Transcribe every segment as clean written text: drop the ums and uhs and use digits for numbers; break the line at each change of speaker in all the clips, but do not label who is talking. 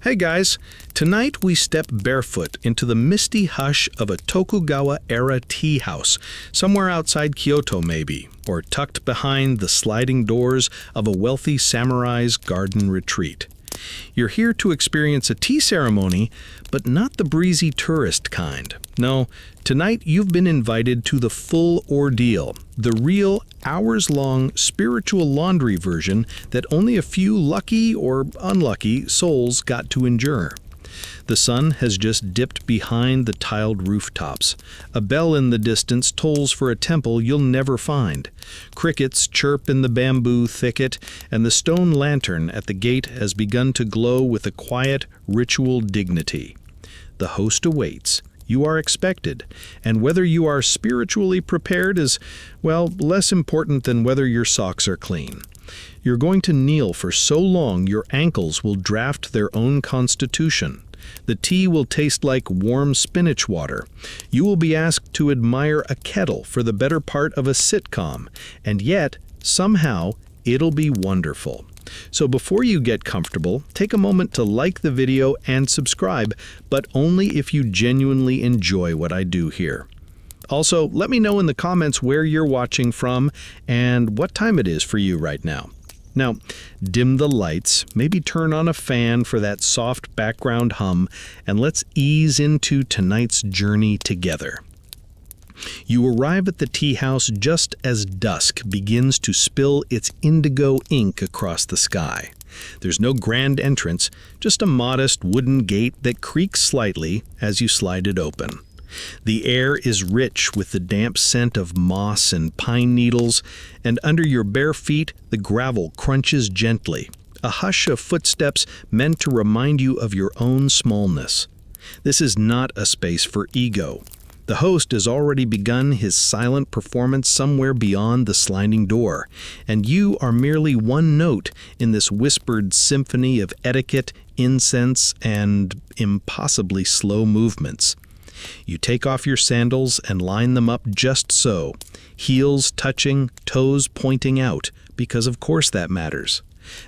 Hey guys, tonight we step barefoot into the misty hush of a Tokugawa-era tea house, somewhere outside Kyoto maybe, or tucked behind the sliding doors of a wealthy samurai's garden retreat. You're here to experience a tea ceremony, but not the breezy tourist kind. No, tonight you've been invited to the full ordeal, the real, hours-long spiritual laundry version that only a few lucky or unlucky souls got to endure. The sun has just dipped behind the tiled rooftops. A bell in the distance tolls for a temple you'll never find. Crickets chirp in the bamboo thicket, and the stone lantern at the gate has begun to glow with a quiet, ritual dignity. The host awaits. You are expected, and whether you are spiritually prepared is, well, less important than whether your socks are clean. You're going to kneel for so long your ankles will draft their own constitution. The tea will taste like warm spinach water. You will be asked to admire a kettle for the better part of a sitcom, and yet, somehow, it'll be wonderful. So before you get comfortable, take a moment to like the video and subscribe, but only if you genuinely enjoy what I do here. Also, let me know in the comments where you're watching from and what time it is for you right now. Now, dim the lights, maybe turn on a fan for that soft background hum, and let's ease into tonight's journey together. You arrive at the tea house just as dusk begins to spill its indigo ink across the sky. There's no grand entrance, just a modest wooden gate that creaks slightly as you slide it open. The air is rich with the damp scent of moss and pine needles, and under your bare feet the gravel crunches gently, a hush of footsteps meant to remind you of your own smallness. This is not a space for ego. The host has already begun his silent performance somewhere beyond the sliding door, and you are merely one note in this whispered symphony of etiquette, incense, and impossibly slow movements. You take off your sandals and line them up just so, heels touching, toes pointing out, because of course that matters.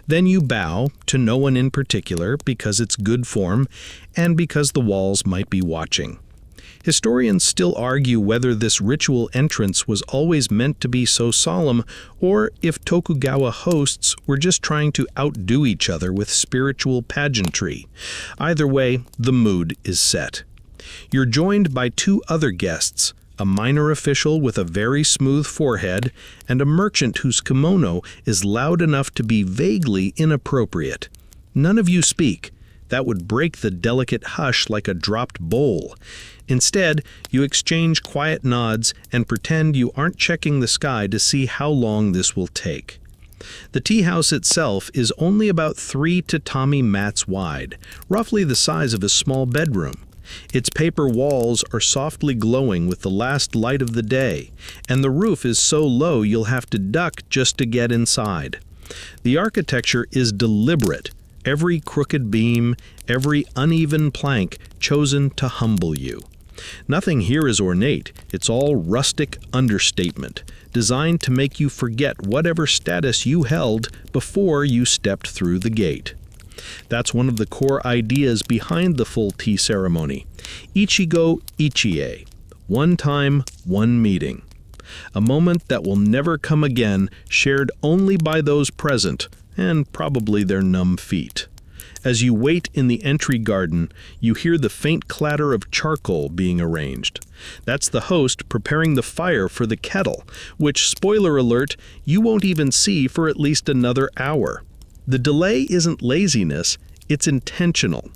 Then you bow, to no one in particular, because it's good form, and because the walls might be watching. Historians still argue whether this ritual entrance was always meant to be so solemn, or if Tokugawa hosts were just trying to outdo each other with spiritual pageantry. Either way, the mood is set. You're joined by two other guests, a minor official with a very smooth forehead, and a merchant whose kimono is loud enough to be vaguely inappropriate. None of you speak. That would break the delicate hush like a dropped bowl. Instead, you exchange quiet nods and pretend you aren't checking the sky to see how long this will take. The tea house itself is only about 3 tatami mats wide, roughly the size of a small bedroom. Its paper walls are softly glowing with the last light of the day, and the roof is so low you'll have to duck just to get inside. The architecture is deliberate, every crooked beam, every uneven plank chosen to humble you. Nothing here is ornate, it's all rustic understatement, designed to make you forget whatever status you held before you stepped through the gate. That's one of the core ideas behind the full tea ceremony. Ichigo Ichie. One time, one meeting. A moment that will never come again, shared only by those present, and probably their numb feet. As you wait in the entry garden, you hear the faint clatter of charcoal being arranged. That's the host preparing the fire for the kettle, which, spoiler alert, you won't even see for at least another hour. The delay isn't laziness, it's intentional.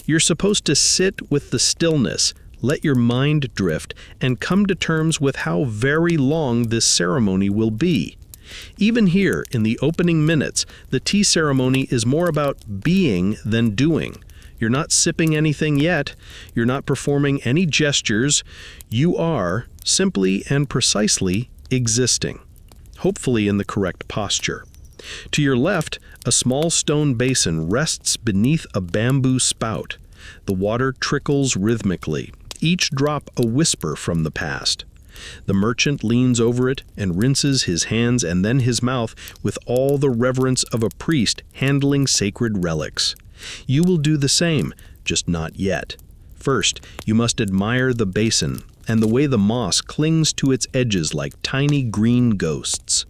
You're supposed to sit with the stillness, let your mind drift, and come to terms with how very long this ceremony will be. Even here, in the opening minutes, the tea ceremony is more about being than doing. You're not sipping anything yet. You're not performing any gestures. You are, simply and precisely, existing, hopefully in the correct posture. To your left, a small stone basin rests beneath a bamboo spout. The water trickles rhythmically, each drop a whisper from the past. The merchant leans over it and rinses his hands and then his mouth with all the reverence of a priest handling sacred relics. You will do the same, just not yet. First, you must admire the basin and the way the moss clings to its edges like tiny green ghosts.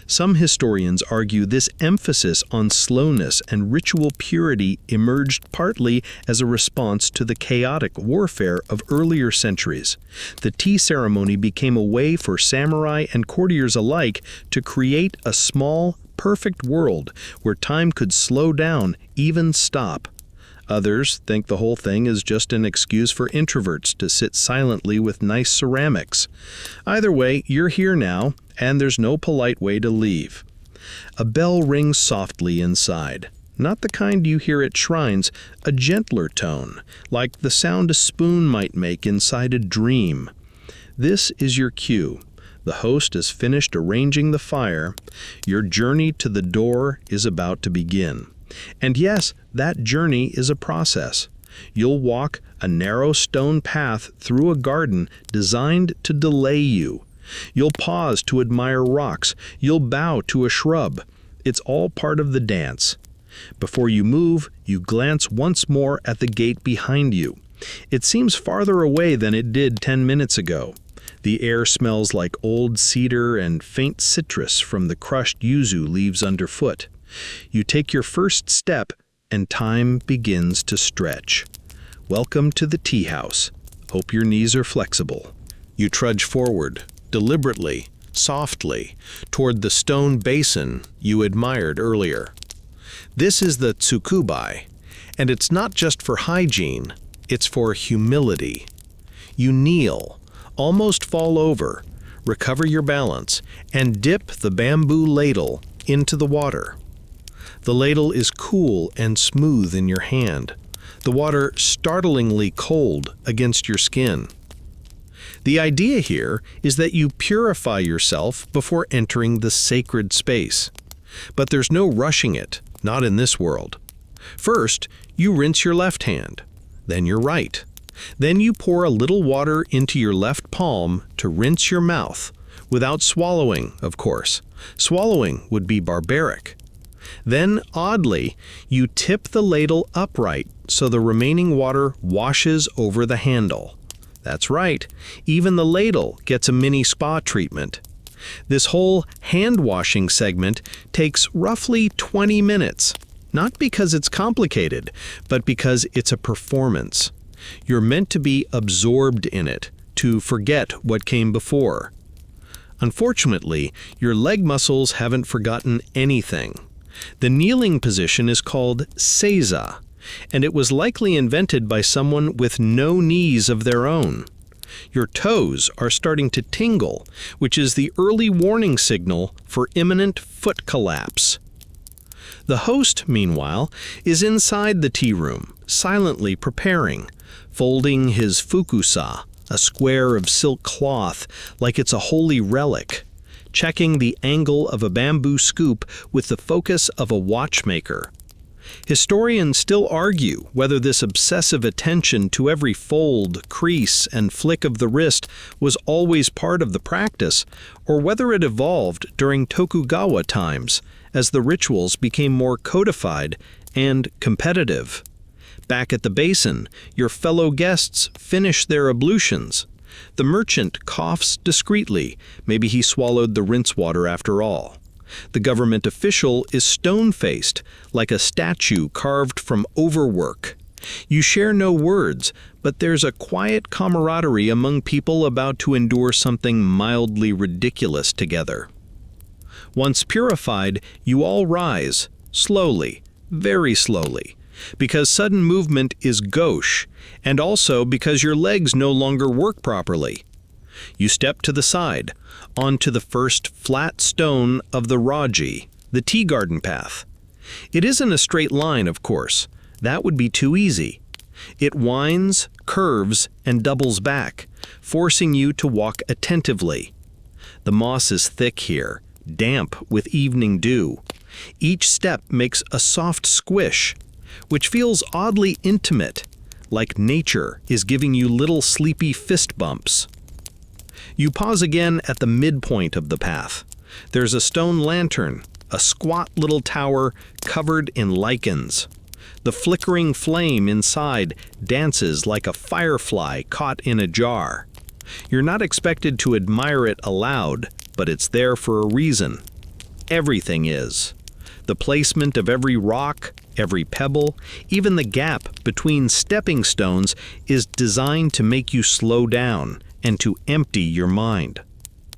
Some historians argue this emphasis on slowness and ritual purity emerged partly as a response to the chaotic warfare of earlier centuries. The tea ceremony became a way for samurai and courtiers alike to create a small, perfect world where time could slow down, even stop. Others think the whole thing is just an excuse for introverts to sit silently with nice ceramics. Either way, you're here now, and there's no polite way to leave. A bell rings softly inside. Not the kind you hear at shrines, a gentler tone, like the sound a spoon might make inside a dream. This is your cue. The host has finished arranging the fire. Your journey to the door is about to begin. And yes, that journey is a process. You'll walk a narrow stone path through a garden designed to delay you. You'll pause to admire rocks. You'll bow to a shrub. It's all part of the dance. Before you move, you glance once more at the gate behind you. It seems farther away than it did 10 minutes ago. The air smells like old cedar and faint citrus from the crushed yuzu leaves underfoot. You take your first step, and time begins to stretch. Welcome to the tea house. Hope your knees are flexible. You trudge forward, deliberately, softly, toward the stone basin you admired earlier. This is the tsukubai, and it's not just for hygiene, it's for humility. You kneel, almost fall over, recover your balance, and dip the bamboo ladle into the water. The ladle is cool and smooth in your hand, the water startlingly cold against your skin. The idea here is that you purify yourself before entering the sacred space. But there's no rushing it, not in this world. First, you rinse your left hand, then your right. Then you pour a little water into your left palm to rinse your mouth, without swallowing, of course. Swallowing would be barbaric. Then, oddly, you tip the ladle upright so the remaining water washes over the handle. That's right, even the ladle gets a mini spa treatment. This whole hand-washing segment takes roughly 20 minutes, not because it's complicated, but because it's a performance. You're meant to be absorbed in it, to forget what came before. Unfortunately, your leg muscles haven't forgotten anything. The kneeling position is called seiza, and it was likely invented by someone with no knees of their own. Your toes are starting to tingle, which is the early warning signal for imminent foot collapse. The host, meanwhile, is inside the tea room, silently preparing, folding his fukusa, a square of silk cloth, like it's a holy relic, checking the angle of a bamboo scoop with the focus of a watchmaker. Historians still argue whether this obsessive attention to every fold, crease, and flick of the wrist was always part of the practice, or whether it evolved during Tokugawa times as the rituals became more codified and competitive. Back at the basin, your fellow guests finish their ablutions. The merchant coughs discreetly. Maybe he swallowed the rinse water after all. The government official is stone-faced, like a statue carved from overwork. You share no words, but there's a quiet camaraderie among people about to endure something mildly ridiculous together. Once purified, you all rise, slowly, very slowly, because sudden movement is gauche, and also because your legs no longer work properly. You step to the side, onto the first flat stone of the raji, the tea garden path. It isn't a straight line, of course. That would be too easy. It winds, curves, and doubles back, forcing you to walk attentively. The moss is thick here, damp with evening dew. Each step makes a soft squish, which feels oddly intimate, like nature is giving you little sleepy fist bumps. You pause again at the midpoint of the path. There's a stone lantern, a squat little tower covered in lichens. The The flickering flame inside dances like a firefly caught in a jar. You're not expected to admire it aloud, but it's there for a reason. Everything is. The placement of every rock, every pebble, even the gap between stepping stones is designed to make you slow down and to empty your mind.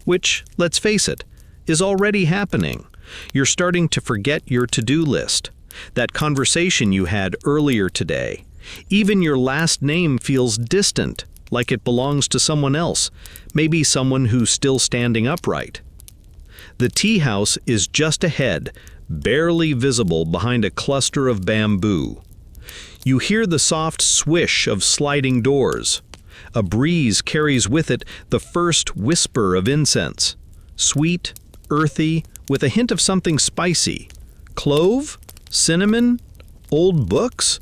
Which, let's face it, is already happening. You're starting to forget your to-do list, that conversation you had earlier today. Even your last name feels distant, like it belongs to someone else, maybe someone who's still standing upright. The tea house is just ahead, barely visible behind a cluster of bamboo. You hear the soft swish of sliding doors. A breeze carries with it the first whisper of incense. Sweet, earthy, with a hint of something spicy. Clove? Cinnamon? Old books?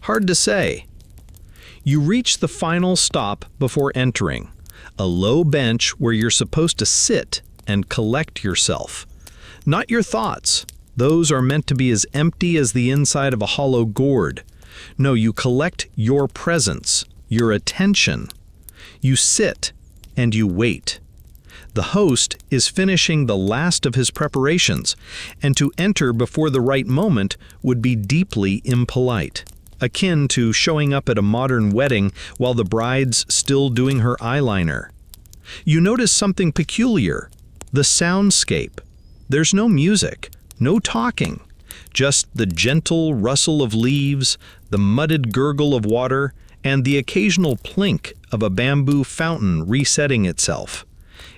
Hard to say. You reach the final stop before entering, a low bench where you're supposed to sit and collect yourself. Not your thoughts. Those are meant to be as empty as the inside of a hollow gourd. No, you collect your presence, your attention. You sit and you wait. The host is finishing the last of his preparations, and to enter before the right moment would be deeply impolite, akin to showing up at a modern wedding while the bride's still doing her eyeliner. You notice something peculiar: the soundscape. There's no music, no talking, just the gentle rustle of leaves, the mudded gurgle of water, and the occasional plink of a bamboo fountain resetting itself.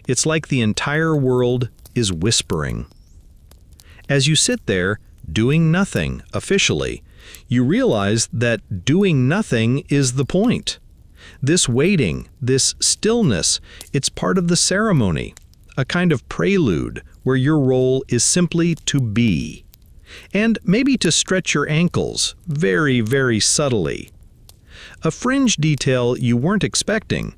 It's like the entire world is whispering. As you sit there, doing nothing officially, you realize that doing nothing is the point. This waiting, this stillness, it's part of the ceremony, a kind of prelude where your role is simply to be. And maybe to stretch your ankles, very, very subtly. A fringe detail you weren't expecting: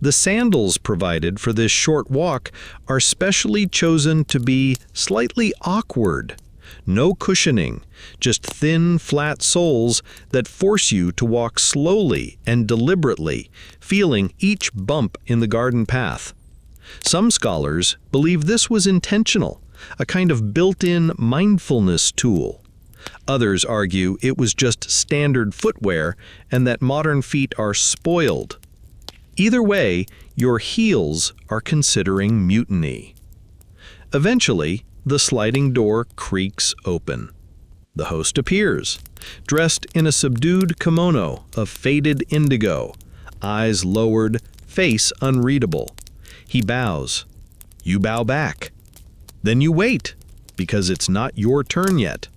the sandals provided for this short walk are specially chosen to be slightly awkward. No cushioning, just thin, flat soles that force you to walk slowly and deliberately, feeling each bump in the garden path. Some scholars believe this was intentional, a kind of built-in mindfulness tool. Others argue it was just standard footwear and that modern feet are spoiled. Either way, your heels are considering mutiny. Eventually, the sliding door creaks open. The host appears, dressed in a subdued kimono of faded indigo, eyes lowered, face unreadable. He bows. You bow back. Then you wait, because it's not your turn yet.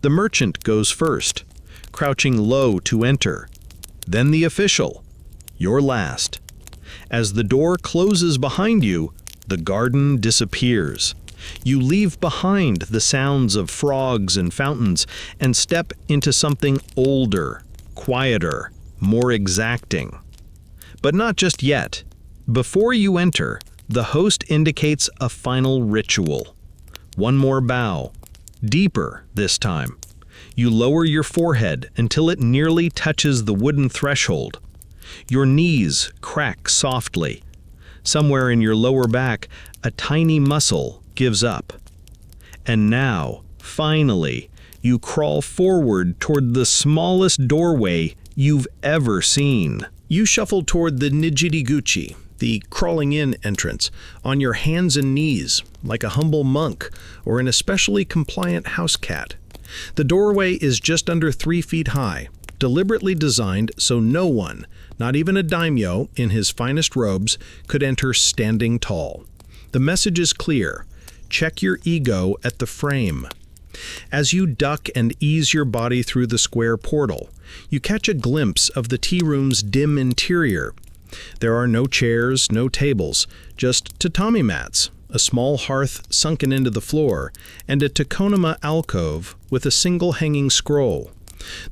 The merchant goes first, crouching low to enter. Then the official. You're last. As the door closes behind you, the garden disappears. You leave behind the sounds of frogs and fountains and step into something older, quieter, more exacting. But not just yet. Before you enter, the host indicates a final ritual. One more bow, deeper this time. You lower your forehead until it nearly touches the wooden threshold. Your knees crack softly. Somewhere in your lower back, a tiny muscle gives up. And now, finally, you crawl forward toward the smallest doorway you've ever seen. You shuffle toward the Nijiriguchi, the crawling-in entrance, on your hands and knees, like a humble monk or an especially compliant house cat. The doorway is just under 3 feet high, deliberately designed so no one, not even a daimyo in his finest robes, could enter standing tall. The message is clear: check your ego at the frame. As you duck and ease your body through the square portal, you catch a glimpse of the tea room's dim interior. There are no chairs, no tables, just tatami mats, a small hearth sunken into the floor, and a tokonoma alcove with a single hanging scroll.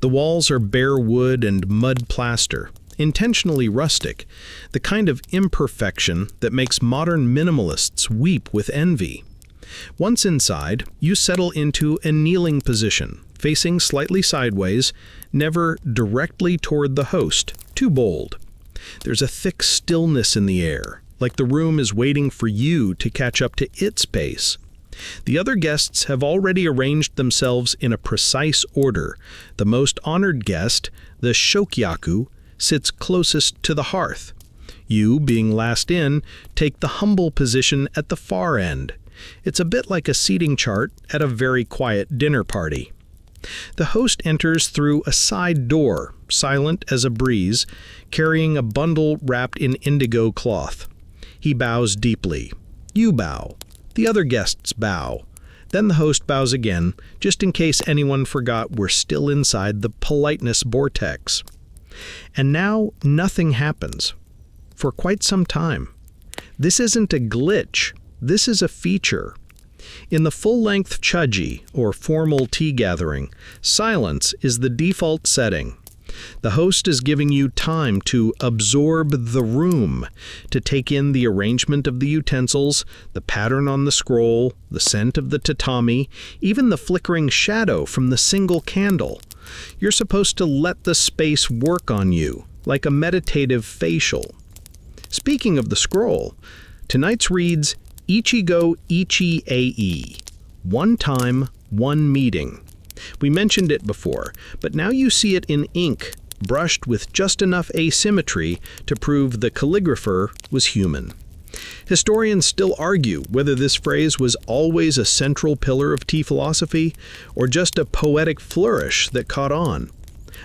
The walls are bare wood and mud plaster, intentionally rustic, the kind of imperfection that makes modern minimalists weep with envy. Once inside, you settle into a kneeling position, facing slightly sideways, never directly toward the host. Too bold. There's a thick stillness in the air, like the room is waiting for you to catch up to its pace. The other guests have already arranged themselves in a precise order. The most honored guest, the shokyaku, sits closest to the hearth. You, being last in, take the humble position at the far end. It's a bit like a seating chart at a very quiet dinner party. The host enters through a side door, silent as a breeze, carrying a bundle wrapped in indigo cloth. He bows deeply. You bow. The other guests bow. Then the host bows again, just in case anyone forgot we're still inside the politeness vortex. And now nothing happens. For quite some time. This isn't a glitch. This is a feature. In the full-length chaji, or formal tea gathering, silence is the default setting. The host is giving you time to absorb the room, to take in the arrangement of the utensils, the pattern on the scroll, the scent of the tatami, even the flickering shadow from the single candle. You're supposed to let the space work on you, like a meditative facial. Speaking of the scroll, tonight's reads Ichigo Ichi Ei, one time, one meeting. We mentioned it before, but now you see it in ink, brushed with just enough asymmetry to prove the calligrapher was human. Historians still argue whether this phrase was always a central pillar of tea philosophy or just a poetic flourish that caught on.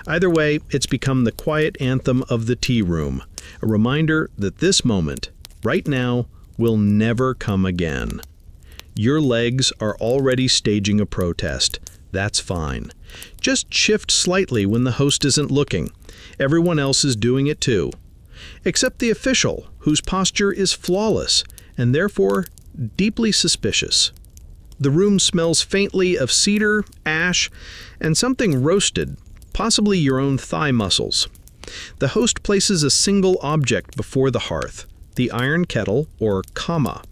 Either way, it's become the quiet anthem of the tea room, a reminder that this moment, right now, will never come again. Your legs are already staging a protest. That's fine. Just shift slightly when the host isn't looking. Everyone else is doing it too. Except the official, whose posture is flawless and therefore deeply suspicious. The room smells faintly of cedar, ash, and something roasted, possibly your own thigh muscles. The host places a single object before the hearth, the iron kettle, or kama.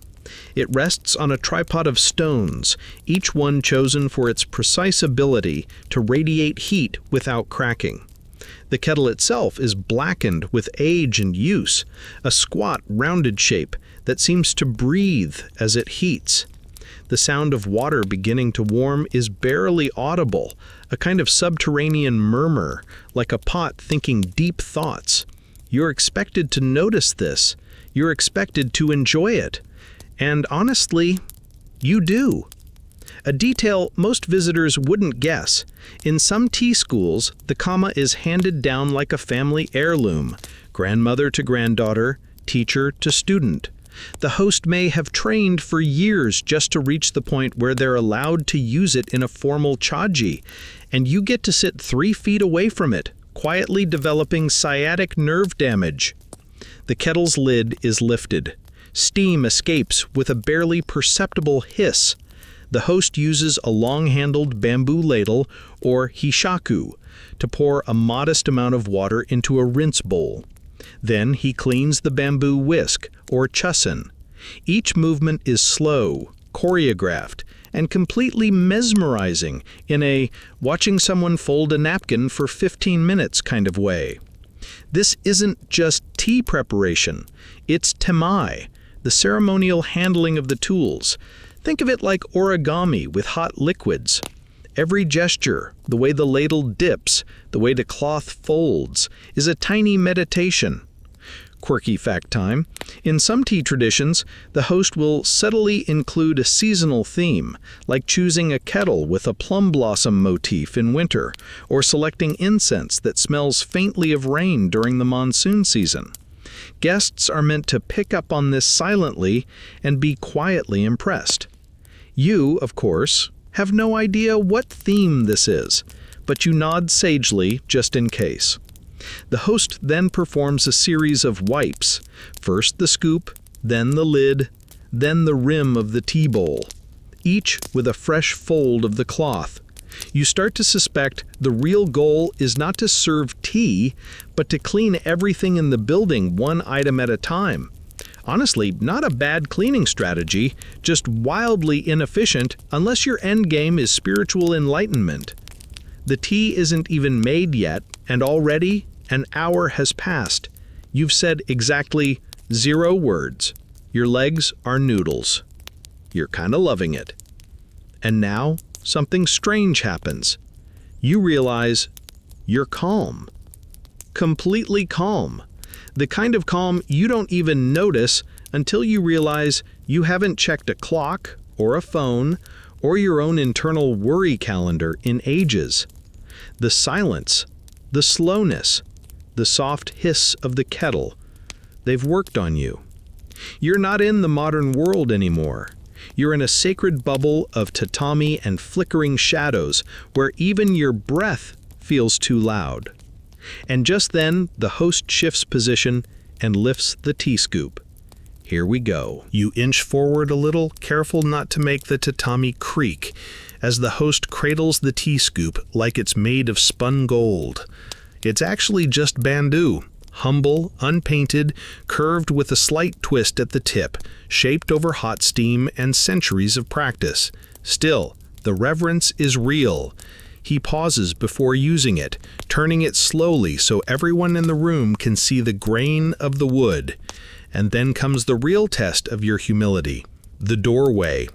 It rests on a tripod of stones, each one chosen for its precise ability to radiate heat without cracking. The kettle itself is blackened with age and use, a squat, rounded shape that seems to breathe as it heats. The sound of water beginning to warm is barely audible, a kind of subterranean murmur, like a pot thinking deep thoughts. You're expected to notice this. You're expected to enjoy it. And honestly, you do. A detail most visitors wouldn't guess. In some tea schools, the kama is handed down like a family heirloom, grandmother to granddaughter, teacher to student. The host may have trained for years just to reach the point where they're allowed to use it in a formal chaji, and you get to sit 3 feet away from it, quietly developing sciatic nerve damage. The kettle's lid is lifted. Steam escapes with a barely perceptible hiss. The host uses a long-handled bamboo ladle, or hishaku, to pour a modest amount of water into a rinse bowl. Then he cleans the bamboo whisk, or chusin. Each movement is slow, choreographed, and completely mesmerizing in a watching someone fold a napkin for 15 minutes kind of way. This isn't just tea preparation, it's temai, the ceremonial handling of the tools. Think of it like origami with hot liquids. Every gesture, the way the ladle dips, the way the cloth folds, is a tiny meditation. Quirky fact time. In some tea traditions, the host will subtly include a seasonal theme, like choosing a kettle with a plum blossom motif in winter, or selecting incense that smells faintly of rain during the monsoon season. Guests are meant to pick up on this silently and be quietly impressed. You, of course, have no idea what theme this is, but you nod sagely just in case. The host then performs a series of wipes, first the scoop, then the lid, then the rim of the tea bowl, each with a fresh fold of the cloth. You start to suspect the real goal is not to serve tea, but to clean everything in the building one item at a time. Honestly, not a bad cleaning strategy, just wildly inefficient unless your end game is spiritual enlightenment. The tea isn't even made yet, and already an hour has passed. You've said exactly 0 words. Your legs are noodles. You're kind of loving it. And now something strange happens. You realize you're calm. Completely calm. The kind of calm you don't even notice until you realize you haven't checked a clock or a phone or your own internal worry calendar in ages. The silence, the slowness, the soft hiss of the kettle, they've worked on you. You're not in the modern world anymore. You're in a sacred bubble of tatami and flickering shadows where even your breath feels too loud. And just then, the host shifts position and lifts the tea scoop. Here we go. You inch forward a little, careful not to make the tatami creak, as the host cradles the tea scoop like it's made of spun gold. It's actually just bamboo, humble, unpainted, curved with a slight twist at the tip, shaped over hot steam and centuries of practice. Still, the reverence is real. He pauses before using it, turning it slowly so everyone in the room can see the grain of the wood. And then comes the real test of your humility, the doorway.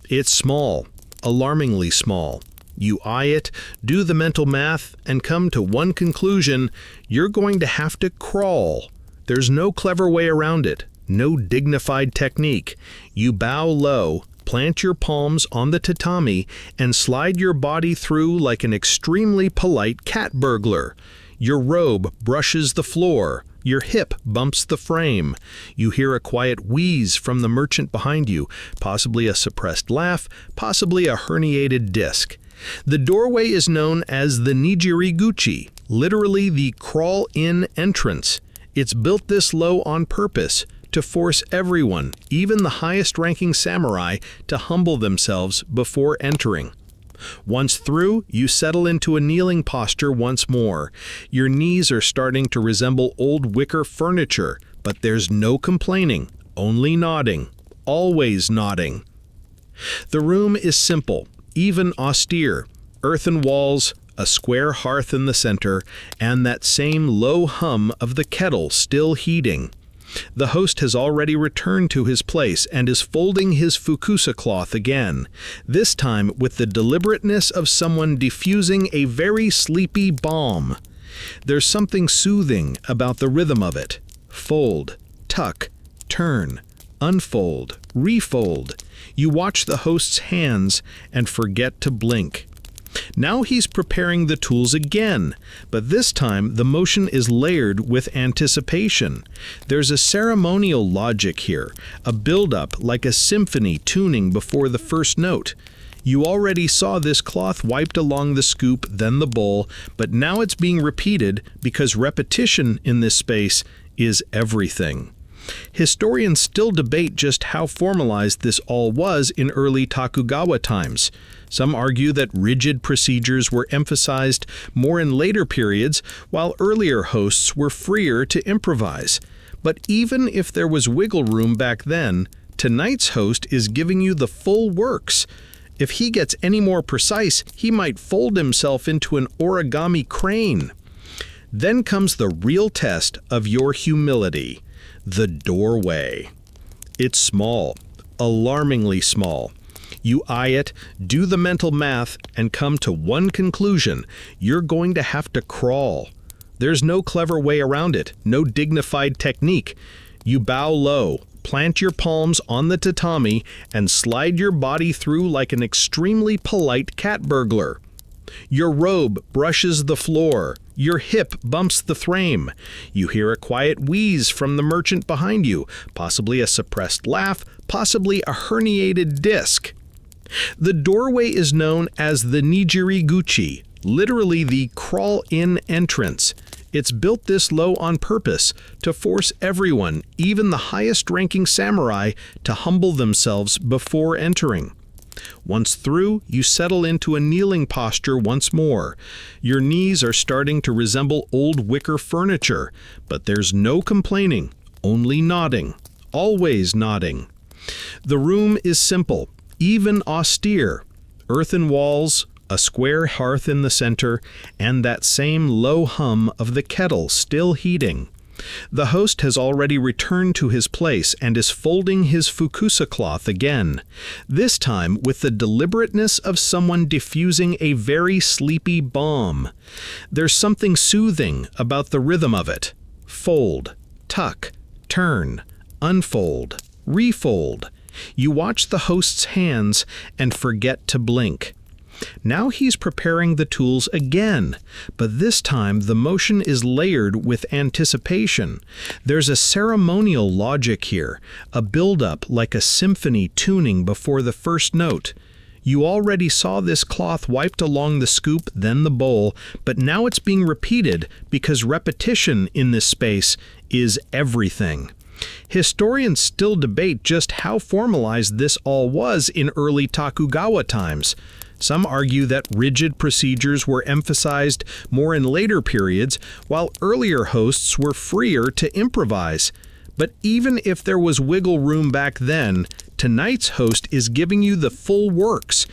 It's small, alarmingly small. You eye it, do the mental math, and come to one conclusion: you're going to have to crawl. There's no clever way around it, no dignified technique. You bow low, plant your palms on the tatami, and slide your body through like an extremely polite cat burglar. Your robe brushes the floor. Your hip bumps the frame. You hear a quiet wheeze from the merchant behind you, possibly a suppressed laugh, possibly a herniated disc. The doorway is known as the nijiriguchi, literally the crawl-in entrance. It's built this low on purpose, to force everyone, even the highest-ranking samurai, to humble themselves before entering. Once through, you settle into a kneeling posture once more. Your knees are starting to resemble old wicker furniture, but there's no complaining, only nodding, always nodding. The room is simple, even austere. Earthen walls, a square hearth in the center, and that same low hum of the kettle still heating. The host has already returned to his place and is folding his fukusa cloth again, this time with the deliberateness of someone diffusing a very sleepy balm. There's something soothing about the rhythm of it. Fold, tuck, turn, unfold, refold. You watch the host's hands and forget to blink. Now he's preparing the tools again, but this time the motion is layered with anticipation. There's a ceremonial logic here, a build-up like a symphony tuning before the first note. You already saw this cloth wiped along the scoop, then the bowl, but now it's being repeated because repetition in this space is everything. Historians still debate just how formalized this all was in early Tokugawa times. Some argue that rigid procedures were emphasized more in later periods, while earlier hosts were freer to improvise. But even if there was wiggle room back then, tonight's host is giving you the full works. If he gets any more precise, he might fold himself into an origami crane. Then comes the real test of your humility. The doorway. It's small, alarmingly small. You eye it, do the mental math, and come to one conclusion: you're going to have to crawl. There's no clever way around it, no dignified technique. You bow low, plant your palms on the tatami, and slide your body through like an extremely polite cat burglar. Your robe brushes the floor. Your hip bumps the frame. You hear a quiet wheeze from the merchant behind you, possibly a suppressed laugh, possibly a herniated disc. The doorway is known as the nijiriguchi, literally the crawl-in entrance. It's built this low on purpose, to force everyone, even the highest-ranking samurai, to humble themselves before entering. Once through, you settle into a kneeling posture once more. Your knees are starting to resemble old wicker furniture, but there's no complaining, only nodding, always nodding. The room is simple, even austere. Earthen walls, A square hearth in the center, and that same low hum of the kettle still heating. The host has already returned to his place and is folding his fukusa cloth again, this time with the deliberateness of someone diffusing a very sleepy bomb. There's something soothing about the rhythm of it. Fold, tuck, turn, unfold, refold. You watch the host's hands and forget to blink. Now he's preparing the tools again, but this time the motion is layered with anticipation. There's a ceremonial logic here, a build-up like a symphony tuning before the first note. You already saw this cloth wiped along the scoop, then the bowl, but now it's being repeated because repetition in this space is everything. Historians still debate just how formalized this all was in early Tokugawa times. Some argue that rigid procedures were emphasized more in later periods, while earlier hosts were freer to improvise. But even if there was wiggle room back then, tonight's host is giving you the full works.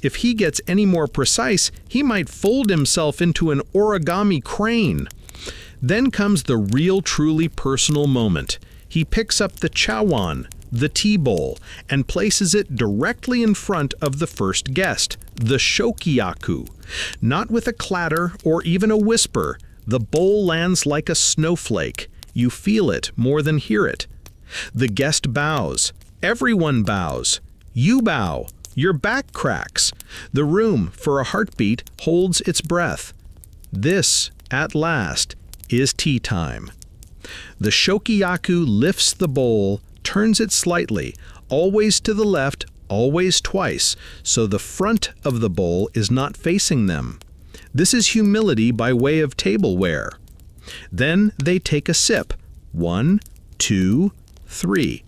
If he gets any more precise, he might fold himself into an origami crane. Then comes the real, truly personal moment. He picks up the chawan, the tea bowl, and places it directly in front of the first guest, the shokiyaku. Not with a clatter or even a whisper, the bowl lands like a snowflake. You feel it more than hear it. The guest bows. Everyone bows. You bow. Your back cracks. The room, for a heartbeat, holds its breath. This, at last, is tea time. The shokiyaku lifts the bowl, turns it slightly, always to the left, always twice, so the front of the bowl is not facing them. This is humility by way of tableware. Then they take a sip. 1, 2, 3.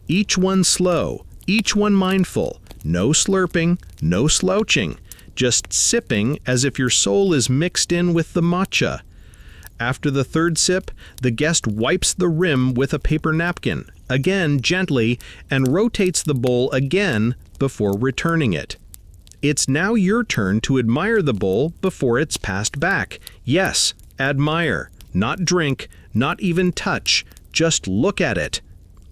Each one slow, each one mindful. No slurping, no slouching. Just sipping as if your soul is mixed in with the matcha. After the third sip, the guest wipes the rim with a paper napkin, again gently, and rotates the bowl again before returning it. It's now your turn to admire the bowl before it's passed back. Yes, admire, not drink, not even touch, just look at it.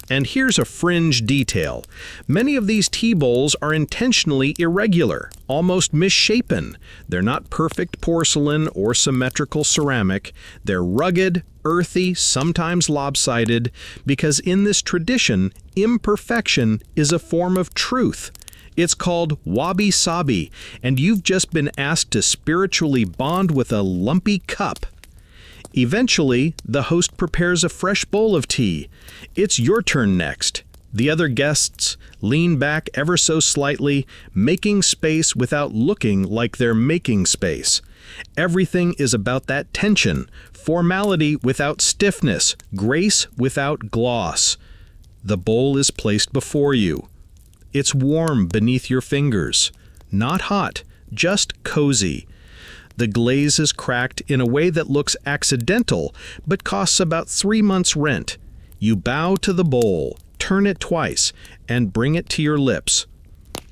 And here's a fringe detail. Many of these tea bowls are intentionally irregular, almost misshapen. They're not perfect porcelain or symmetrical ceramic. They're rugged, earthy, sometimes lopsided, because in this tradition, imperfection is a form of truth. It's called wabi-sabi, and you've just been asked to spiritually bond with a lumpy cup. Eventually, the host prepares a fresh bowl of tea. It's your turn next. The other guests lean back ever so slightly, making space without looking like they're making space. Everything is about that tension, formality without stiffness, grace without gloss. The bowl is placed before you. It's warm beneath your fingers. Not hot, just cozy. The glaze is cracked in a way that looks accidental, but costs about 3 months' rent. You bow to the bowl, turn it twice, and bring it to your lips.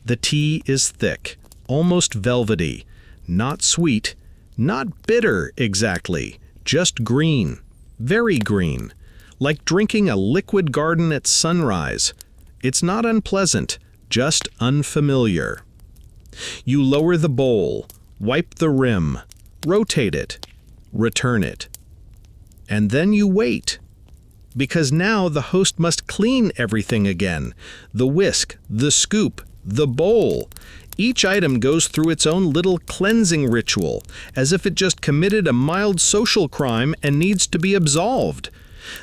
The tea is thick, almost velvety, not sweet, not bitter exactly, just green, very green, like drinking a liquid garden at sunrise. It's not unpleasant, just unfamiliar. You lower the bowl, wipe the rim, rotate it, return it. And then you wait. Because now the host must clean everything again. The whisk, the scoop, the bowl. Each item goes through its own little cleansing ritual, as if it just committed a mild social crime and needs to be absolved.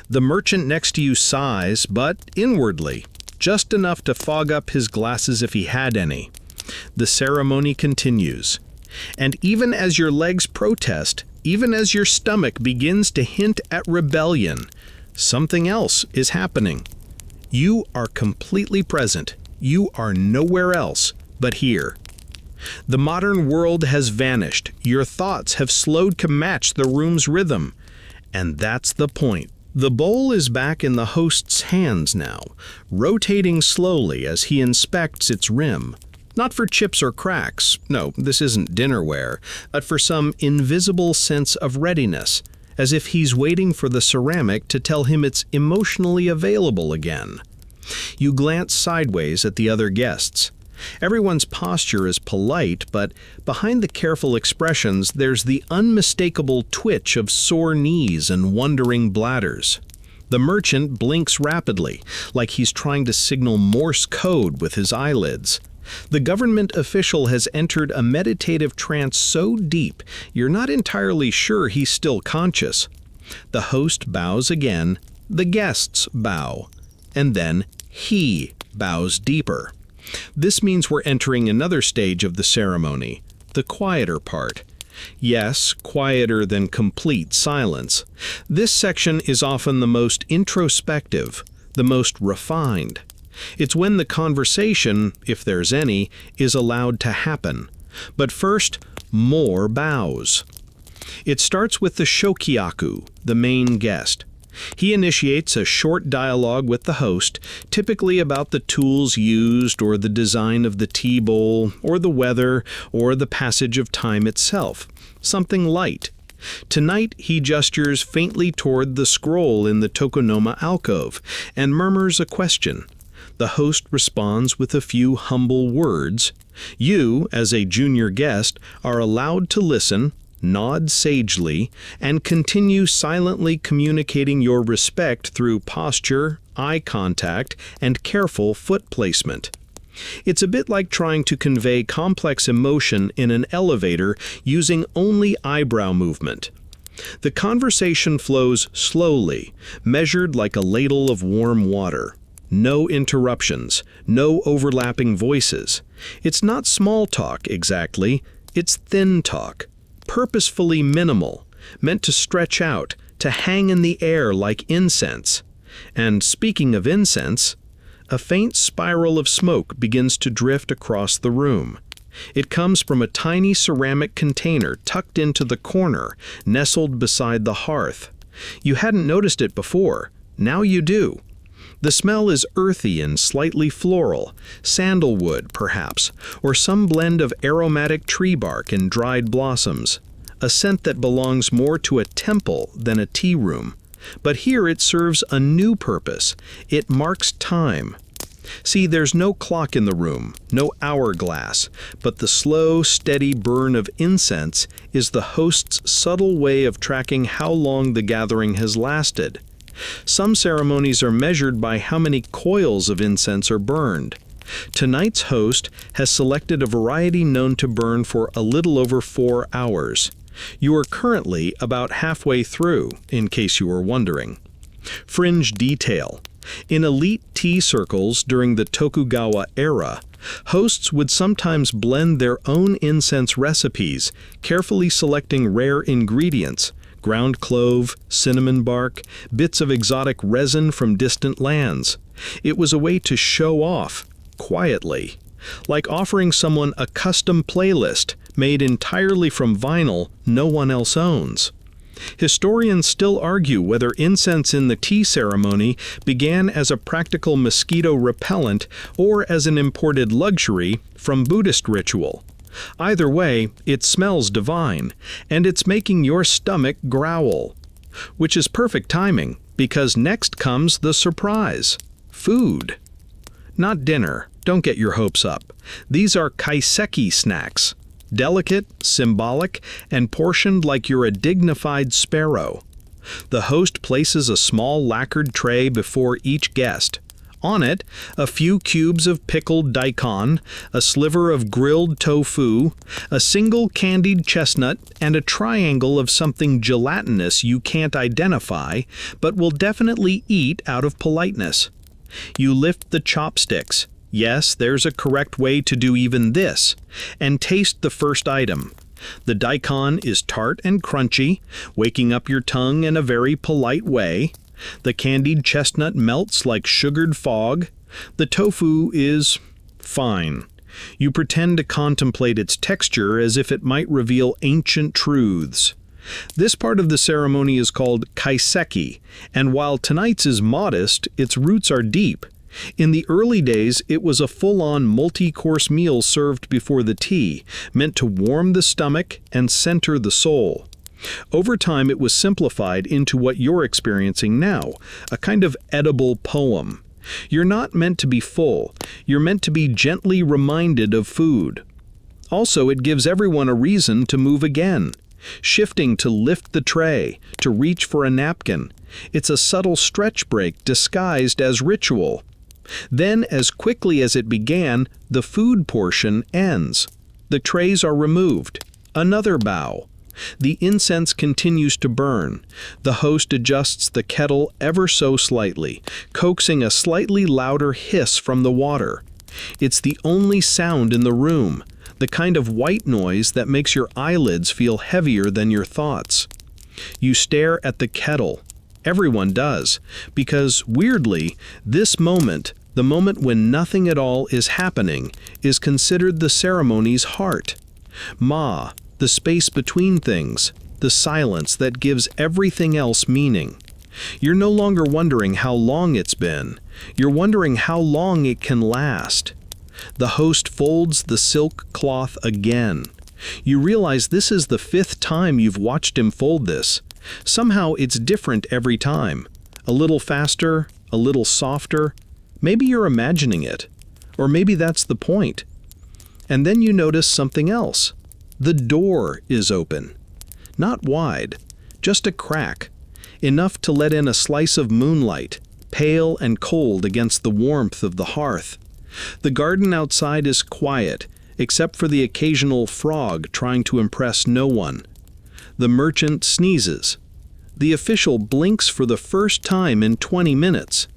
The merchant next to you sighs, but inwardly, just enough to fog up his glasses if he had any. The ceremony continues. And even as your legs protest, even as your stomach begins to hint at rebellion, something else is happening. You are completely present. You are nowhere else but here. The modern world has vanished. Your thoughts have slowed to match the room's rhythm. And that's the point. The bowl is back in the host's hands now, rotating slowly as he inspects its rim. Not for chips or cracks, no, this isn't dinnerware, but for some invisible sense of readiness, as if he's waiting for the ceramic to tell him it's emotionally available again. You glance sideways at the other guests. Everyone's posture is polite, but behind the careful expressions there's the unmistakable twitch of sore knees and wandering bladders. The merchant blinks rapidly, like he's trying to signal Morse code with his eyelids. The government official has entered a meditative trance so deep you're not entirely sure he's still conscious. The host bows again, the guests bow, and then he bows deeper. This means we're entering another stage of the ceremony, the quieter part. Yes, quieter than complete silence. This section is often the most introspective, the most refined. It's when the conversation, if there's any, is allowed to happen. But first, more bows. It starts with the shokiaku, the main guest. He initiates a short dialogue with the host, typically about the tools used or the design of the tea bowl or the weather or the passage of time itself. Something light. Tonight he gestures faintly toward the scroll in the tokonoma alcove and murmurs a question. The host responds with a few humble words. You, as a junior guest, are allowed to listen, nod sagely, and continue silently communicating your respect through posture, eye contact, and careful foot placement. It's a bit like trying to convey complex emotion in an elevator using only eyebrow movement. The conversation flows slowly, measured like a ladle of warm water. No interruptions, no overlapping voices. It's not small talk exactly, it's thin talk. Purposefully minimal, meant to stretch out, to hang in the air like incense. And speaking of incense, a faint spiral of smoke begins to drift across the room. It comes from a tiny ceramic container tucked into the corner, nestled beside the hearth. You hadn't noticed it before, now you do. The smell is earthy and slightly floral, sandalwood perhaps, or some blend of aromatic tree bark and dried blossoms, a scent that belongs more to a temple than a tea room. But here it serves a new purpose. It marks time. See, there's no clock in the room, no hourglass, but the slow, steady burn of incense is the host's subtle way of tracking how long the gathering has lasted. Some ceremonies are measured by how many coils of incense are burned. Tonight's host has selected a variety known to burn for a little over 4 hours. You are currently about halfway through, in case you were wondering. Fringe detail. In elite tea circles during the Tokugawa era, hosts would sometimes blend their own incense recipes, carefully selecting rare ingredients, ground clove, cinnamon bark, bits of exotic resin from distant lands. It was a way to show off, quietly, like offering someone a custom playlist made entirely from vinyl no one else owns. Historians still argue whether incense in the tea ceremony began as a practical mosquito repellent or as an imported luxury from Buddhist ritual. Either way, it smells divine, and it's making your stomach growl. Which is perfect timing, because next comes the surprise. Food. Not dinner, don't get your hopes up. These are kaiseki snacks. Delicate, symbolic, and portioned like you're a dignified sparrow. The host places a small lacquered tray before each guest. On it, a few cubes of pickled daikon, a sliver of grilled tofu, a single candied chestnut, and a triangle of something gelatinous you can't identify, but will definitely eat out of politeness. You lift the chopsticks. Yes, there's a correct way to do even this, and taste the first item. The daikon is tart and crunchy, waking up your tongue in a very polite way. The candied chestnut melts like sugared fog. The tofu is fine. You pretend to contemplate its texture as if it might reveal ancient truths. This part of the ceremony is called kaiseki, and while tonight's is modest, its roots are deep. In the early days, it was a full-on multi-course meal served before the tea, meant to warm the stomach and center the soul. Over time, it was simplified into what you're experiencing now, a kind of edible poem. You're not meant to be full. You're meant to be gently reminded of food. Also, it gives everyone a reason to move again. Shifting to lift the tray, to reach for a napkin. It's a subtle stretch break disguised as ritual. Then, as quickly as it began, the food portion ends. The trays are removed. Another bow. The incense continues to burn. The host adjusts the kettle ever so slightly, coaxing a slightly louder hiss from the water. It's the only sound in the room, the kind of white noise that makes your eyelids feel heavier than your thoughts. You stare at the kettle. Everyone does, because, weirdly, this moment, the moment when nothing at all is happening, is considered the ceremony's heart. Ma, the space between things, the silence that gives everything else meaning. You're no longer wondering how long it's been. You're wondering how long it can last. The host folds the silk cloth again. You realize this is the 5th time you've watched him fold this. Somehow it's different every time. A little faster, a little softer. Maybe you're imagining it. Or maybe that's the point. And then you notice something else. The door is open. Not wide, just a crack, enough to let in a slice of moonlight, pale and cold against the warmth of the hearth. The garden outside is quiet, except for the occasional frog trying to impress no one. The merchant sneezes. The official blinks for the first time in 20 minutes.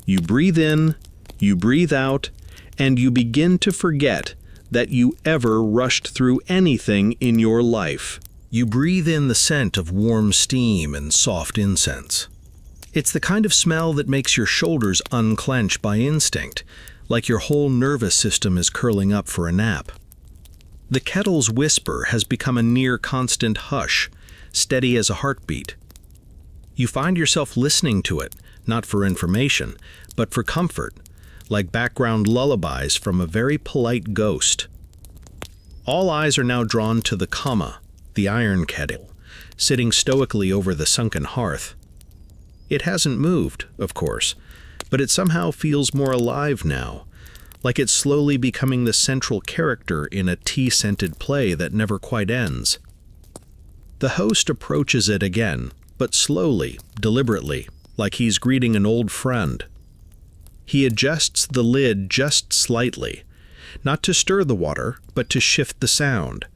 You breathe in, you breathe out, and you begin to forget that you ever rushed through anything in your life. You breathe in the scent of warm steam and soft incense. It's the kind of smell that makes your shoulders unclench by instinct, like your whole nervous system is curling up for a nap. The kettle's whisper has become a near constant hush, steady as a heartbeat. You find yourself listening to it, not for information, but for comfort, like background lullabies from a very polite ghost. All eyes are now drawn to the kama, the iron kettle, sitting stoically over the sunken hearth. It hasn't moved, of course, but it somehow feels more alive now, like it's slowly becoming the central character in a tea-scented play that never quite ends. The host approaches it again, but slowly, deliberately, like he's greeting an old friend. He adjusts the lid just slightly, not to stir the water, but to shift the sound.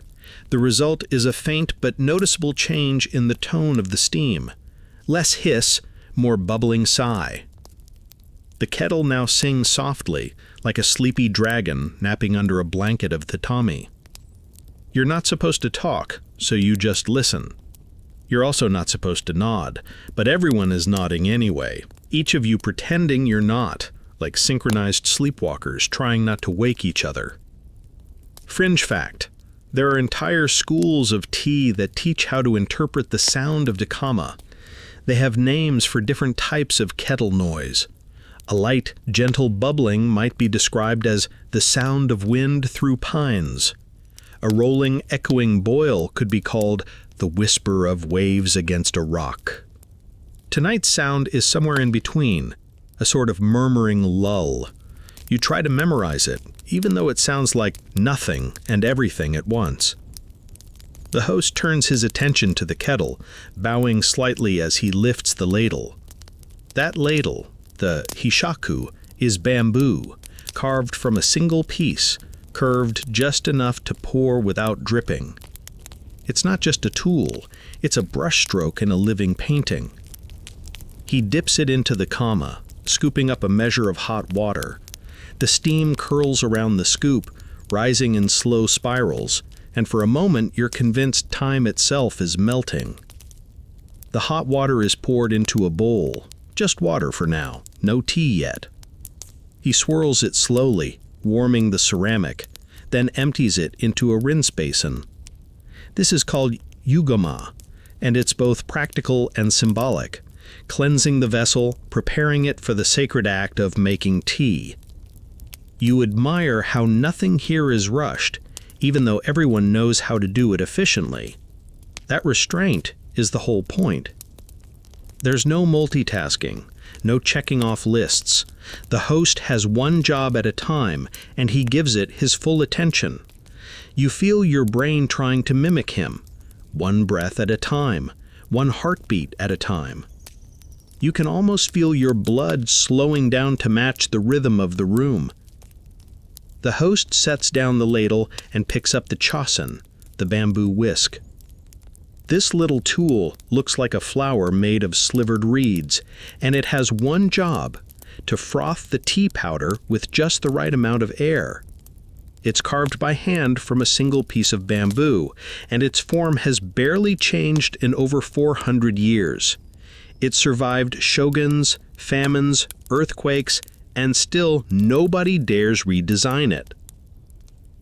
The result is a faint but noticeable change in the tone of the steam. Less hiss, more bubbling sigh. The kettle now sings softly, like a sleepy dragon napping under a blanket of tatami. You're not supposed to talk, so you just listen. You're also not supposed to nod, but everyone is nodding anyway, each of you pretending you're not, like synchronized sleepwalkers trying not to wake each other. Fringe fact: there are entire schools of tea that teach how to interpret the sound of dakama. They have names for different types of kettle noise. A light, gentle bubbling might be described as the sound of wind through pines. A rolling, echoing boil could be called the whisper of waves against a rock. Tonight's sound is somewhere in between, a sort of murmuring lull. You try to memorize it, even though it sounds like nothing and everything at once. The host turns his attention to the kettle, bowing slightly as he lifts the ladle. That ladle, the hishaku, is bamboo, carved from a single piece, curved just enough to pour without dripping. It's not just a tool, it's a brushstroke in a living painting. He dips it into the kama, scooping up a measure of hot water. The steam curls around the scoop, rising in slow spirals, and for a moment you're convinced time itself is melting. The hot water is poured into a bowl, just water for now, no tea yet. He swirls it slowly, warming the ceramic, then empties it into a rinse basin. This is called yugama, and it's both practical and symbolic, cleansing the vessel, preparing it for the sacred act of making tea. You admire how nothing here is rushed, even though everyone knows how to do it efficiently. That restraint is the whole point. There's no multitasking, no checking off lists. The host has one job at a time, and he gives it his full attention. You feel your brain trying to mimic him, one breath at a time, one heartbeat at a time. You can almost feel your blood slowing down to match the rhythm of the room. The host sets down the ladle and picks up the chosin, the bamboo whisk. This little tool looks like a flower made of slivered reeds, and it has one job: to froth the tea powder with just the right amount of air. It's carved by hand from a single piece of bamboo, and its form has barely changed in over 400 years. It survived shoguns, famines, earthquakes, and still nobody dares redesign it.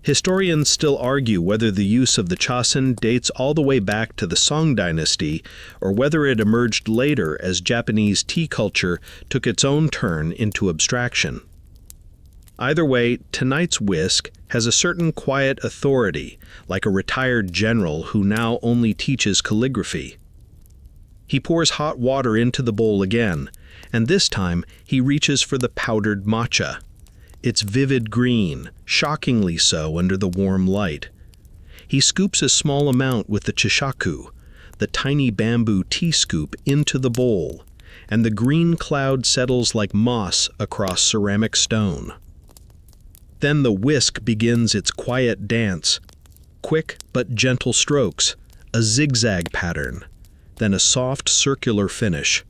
Historians still argue whether the use of the chosin dates all the way back to the Song dynasty or whether it emerged later as Japanese tea culture took its own turn into abstraction. Either way, tonight's whisk has a certain quiet authority, like a retired general who now only teaches calligraphy. He pours hot water into the bowl again, and this time he reaches for the powdered matcha. It's vivid green, shockingly so under the warm light. He scoops a small amount with the chishaku, the tiny bamboo tea scoop, into the bowl, and the green cloud settles like moss across ceramic stone. Then the whisk begins its quiet dance, quick but gentle strokes, a zigzag pattern, then a soft circular finish.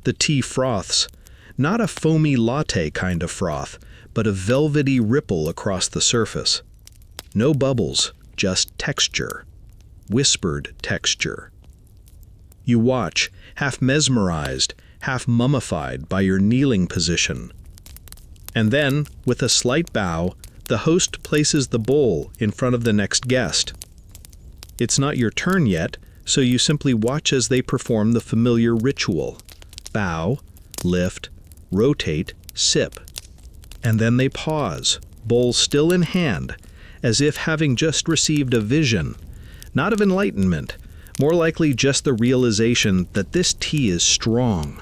The tea froths, not a foamy latte kind of froth, but a velvety ripple across the surface. No bubbles, just texture, whispered texture. You watch, half mesmerized, half mummified by your kneeling position. And then, with a slight bow, the host places the bowl in front of the next guest. It's not your turn yet, so you simply watch as they perform the familiar ritual. Bow, lift, rotate, sip. And then they pause, bowl still in hand, as if having just received a vision, not of enlightenment, more likely just the realization that this tea is strong.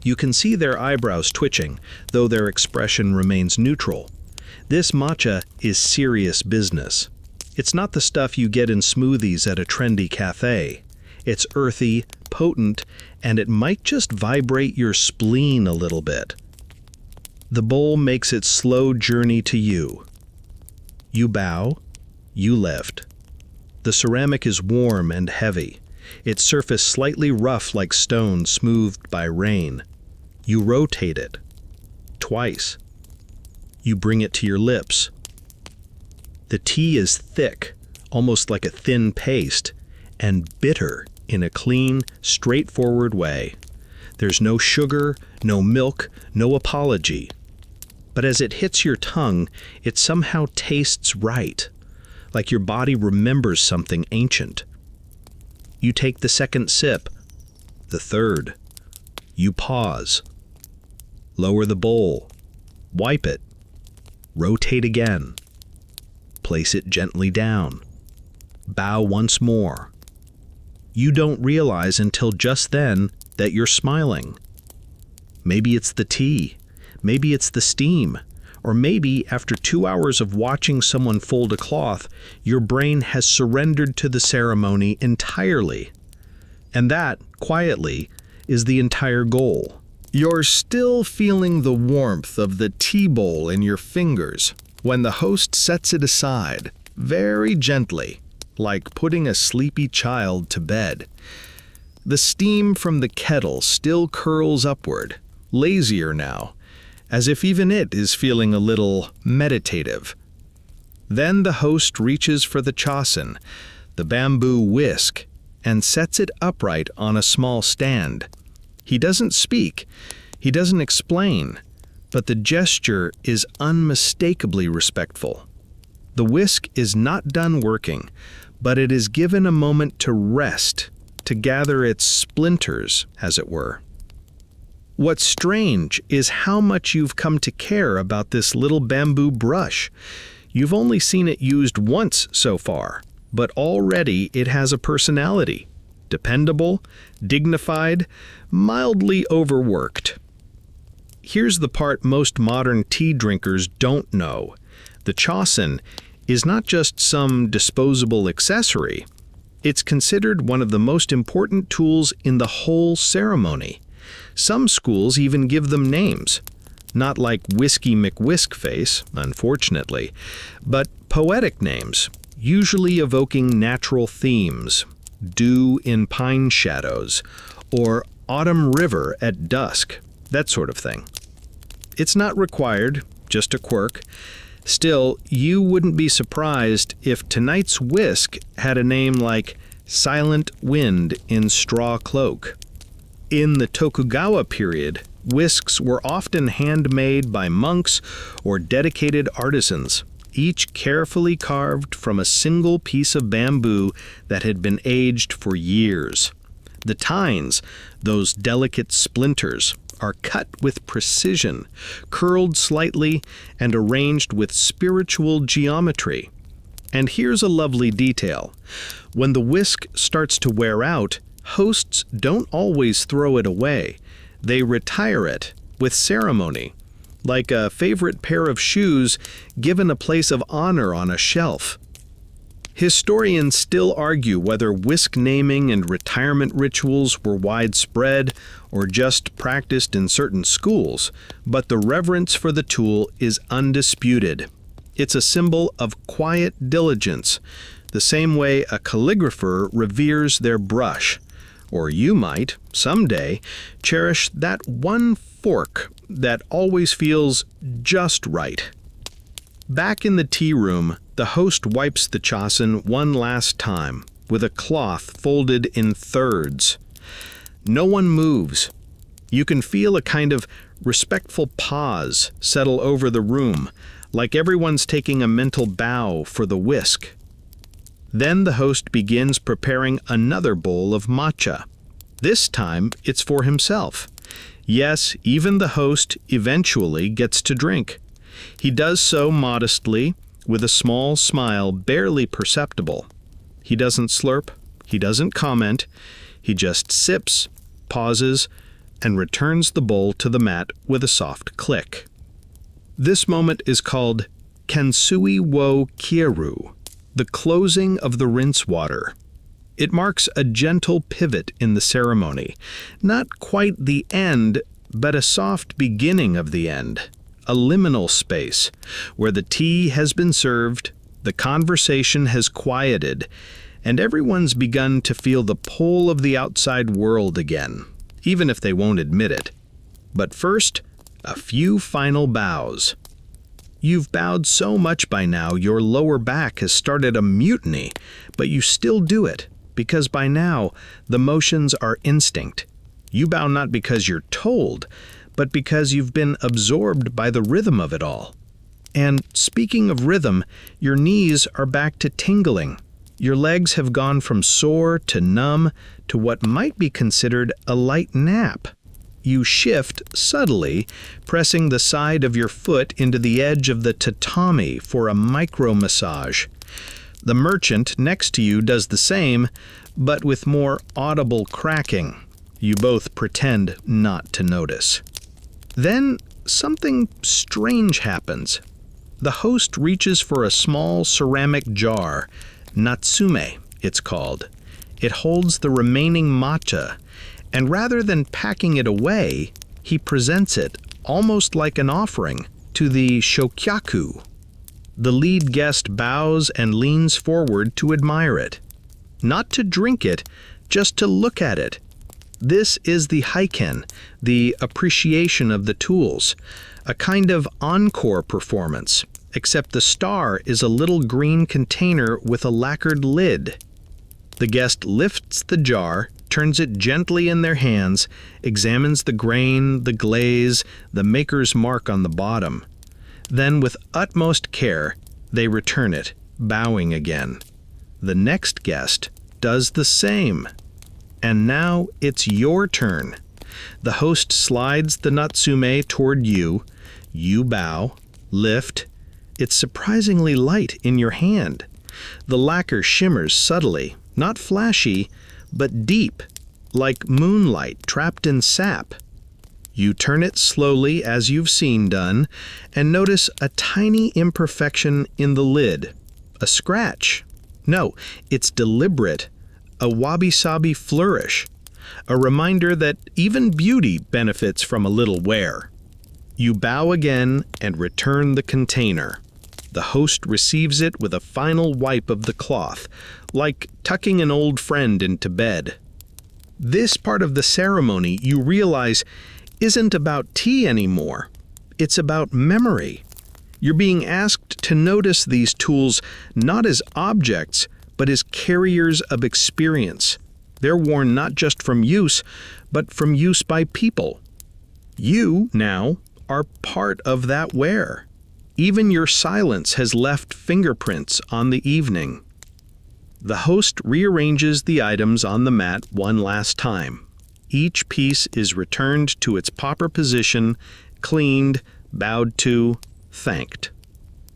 You can see their eyebrows twitching, though their expression remains neutral. This matcha is serious business. It's not the stuff you get in smoothies at a trendy cafe. It's earthy, potent, and it might just vibrate your spleen a little bit. The bowl makes its slow journey to you. You bow, you lift. The ceramic is warm and heavy, its surface slightly rough like stone smoothed by rain. You rotate it. Twice. You bring it to your lips. The tea is thick, almost like a thin paste, and bitter in a clean, straightforward way. There's no sugar, no milk, no apology. But as it hits your tongue, it somehow tastes right, like your body remembers something ancient. You take the second sip, the third. You pause. Lower the bowl. Wipe it. Rotate again. Place it gently down. Bow once more. You don't realize until just then that you're smiling. Maybe it's the tea. Maybe it's the steam. Or maybe after 2 hours of watching someone fold a cloth, your brain has surrendered to the ceremony entirely. And that, quietly, is the entire goal. You're still feeling the warmth of the tea bowl in your fingers when the host sets it aside, very gently, like putting a sleepy child to bed. The steam from the kettle still curls upward, lazier now, as if even it is feeling a little meditative. Then the host reaches for the chosin, the bamboo whisk, and sets it upright on a small stand. He doesn't speak, he doesn't explain, but the gesture is unmistakably respectful. The whisk is not done working, but it is given a moment to rest, to gather its splinters, as it were. What's strange is how much you've come to care about this little bamboo brush. You've only seen it used once so far, but already it has a personality. Dependable, dignified, mildly overworked. Here's the part most modern tea drinkers don't know. The chosin is not just some disposable accessory. It's considered one of the most important tools in the whole ceremony. Some schools even give them names. Not like Whiskey McWhiskface, unfortunately, but poetic names, usually evoking natural themes. Dew in pine shadows, or autumn river at dusk, that sort of thing. It's not required, just a quirk. Still, you wouldn't be surprised if tonight's whisk had a name like Silent Wind in Straw Cloak. In the Tokugawa period, whisks were often handmade by monks or dedicated artisans, each carefully carved from a single piece of bamboo that had been aged for years. The tines, those delicate splinters, are cut with precision, curled slightly, and arranged with spiritual geometry. And here's a lovely detail. When the whisk starts to wear out, hosts don't always throw it away. They retire it with ceremony, like a favorite pair of shoes given a place of honor on a shelf. Historians still argue whether whisk naming and retirement rituals were widespread or just practiced in certain schools, but the reverence for the tool is undisputed. It's a symbol of quiet diligence, the same way a calligrapher reveres their brush. Or you might, someday, cherish that one fork that always feels just right. Back in the tea room, the host wipes the chosin one last time, with a cloth folded in thirds. No one moves. You can feel a kind of respectful pause settle over the room, like everyone's taking a mental bow for the whisk. Then the host begins preparing another bowl of matcha. This time, it's for himself. Yes, even the host eventually gets to drink. He does so modestly, with a small smile barely perceptible. He doesn't slurp, he doesn't comment, he just sips, pauses, and returns the bowl to the mat with a soft click. This moment is called Kansui wo kieru, the closing of the rinse water. It marks a gentle pivot in the ceremony, not quite the end, but a soft beginning of the end, a liminal space, where the tea has been served, the conversation has quieted, and everyone's begun to feel the pull of the outside world again, even if they won't admit it. But first, a few final bows. You've bowed so much by now your lower back has started a mutiny, but you still do it, because by now the motions are instinct. You bow not because you're told, but because you've been absorbed by the rhythm of it all. And speaking of rhythm, your knees are back to tingling. Your legs have gone from sore to numb to what might be considered a light nap. You shift subtly, pressing the side of your foot into the edge of the tatami for a micro-massage. The merchant next to you does the same, but with more audible cracking. You both pretend not to notice. Then something strange happens. The host reaches for a small ceramic jar, natsume, it's called. It holds the remaining matcha, and rather than packing it away, he presents it, almost like an offering, to the shokyaku. The lead guest bows and leans forward to admire it. Not to drink it, just to look at it. This is the haiken, the appreciation of the tools, a kind of encore performance, except the star is a little green container with a lacquered lid. The guest lifts the jar, turns it gently in their hands, examines the grain, the glaze, the maker's mark on the bottom. Then, with utmost care, they return it, bowing again. The next guest does the same. And now it's your turn. The host slides the natsume toward you. You bow, lift. It's surprisingly light in your hand. The lacquer shimmers subtly, not flashy, but deep, like moonlight trapped in sap. You turn it slowly as you've seen done, and notice a tiny imperfection in the lid. A scratch. No, it's deliberate. A wabi-sabi flourish. A reminder that even beauty benefits from a little wear. You bow again and return the container. The host receives it with a final wipe of the cloth, like tucking an old friend into bed. This part of the ceremony, you realize, isn't about tea anymore. It's about memory. You're being asked to notice these tools not as objects, but as carriers of experience. They're worn not just from use, but from use by people. You, now, are part of that wear. Even your silence has left fingerprints on the evening. The host rearranges the items on the mat one last time. Each piece is returned to its proper position, cleaned, bowed to, thanked.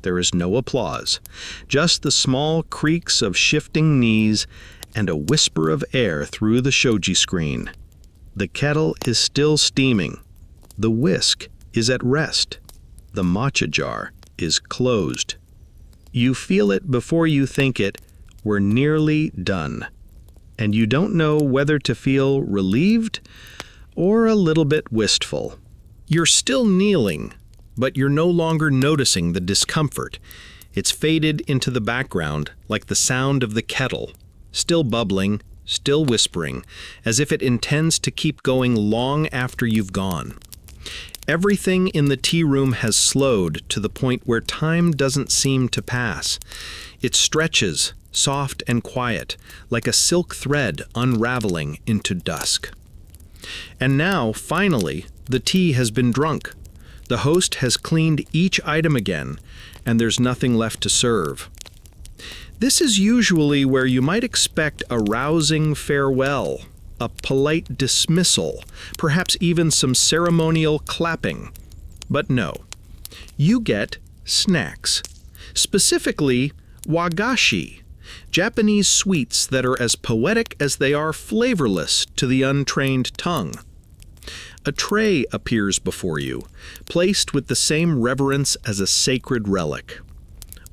There is no applause, just the small creaks of shifting knees and a whisper of air through the shoji screen. The kettle is still steaming. The whisk is at rest. The matcha jar is closed. You feel it before you think it. We're nearly done. And you don't know whether to feel relieved or a little bit wistful. You're still kneeling, but you're no longer noticing the discomfort. It's faded into the background like the sound of the kettle, still bubbling, still whispering, as if it intends to keep going long after you've gone. Everything in the tea room has slowed to the point where time doesn't seem to pass. It stretches, soft and quiet, like a silk thread unraveling into dusk. And now, finally, the tea has been drunk. The host has cleaned each item again, and there's nothing left to serve. This is usually where you might expect a rousing farewell, a polite dismissal, perhaps even some ceremonial clapping. But no, you get snacks. Specifically, wagashi, Japanese sweets that are as poetic as they are flavorless to the untrained tongue. A tray appears before you, placed with the same reverence as a sacred relic.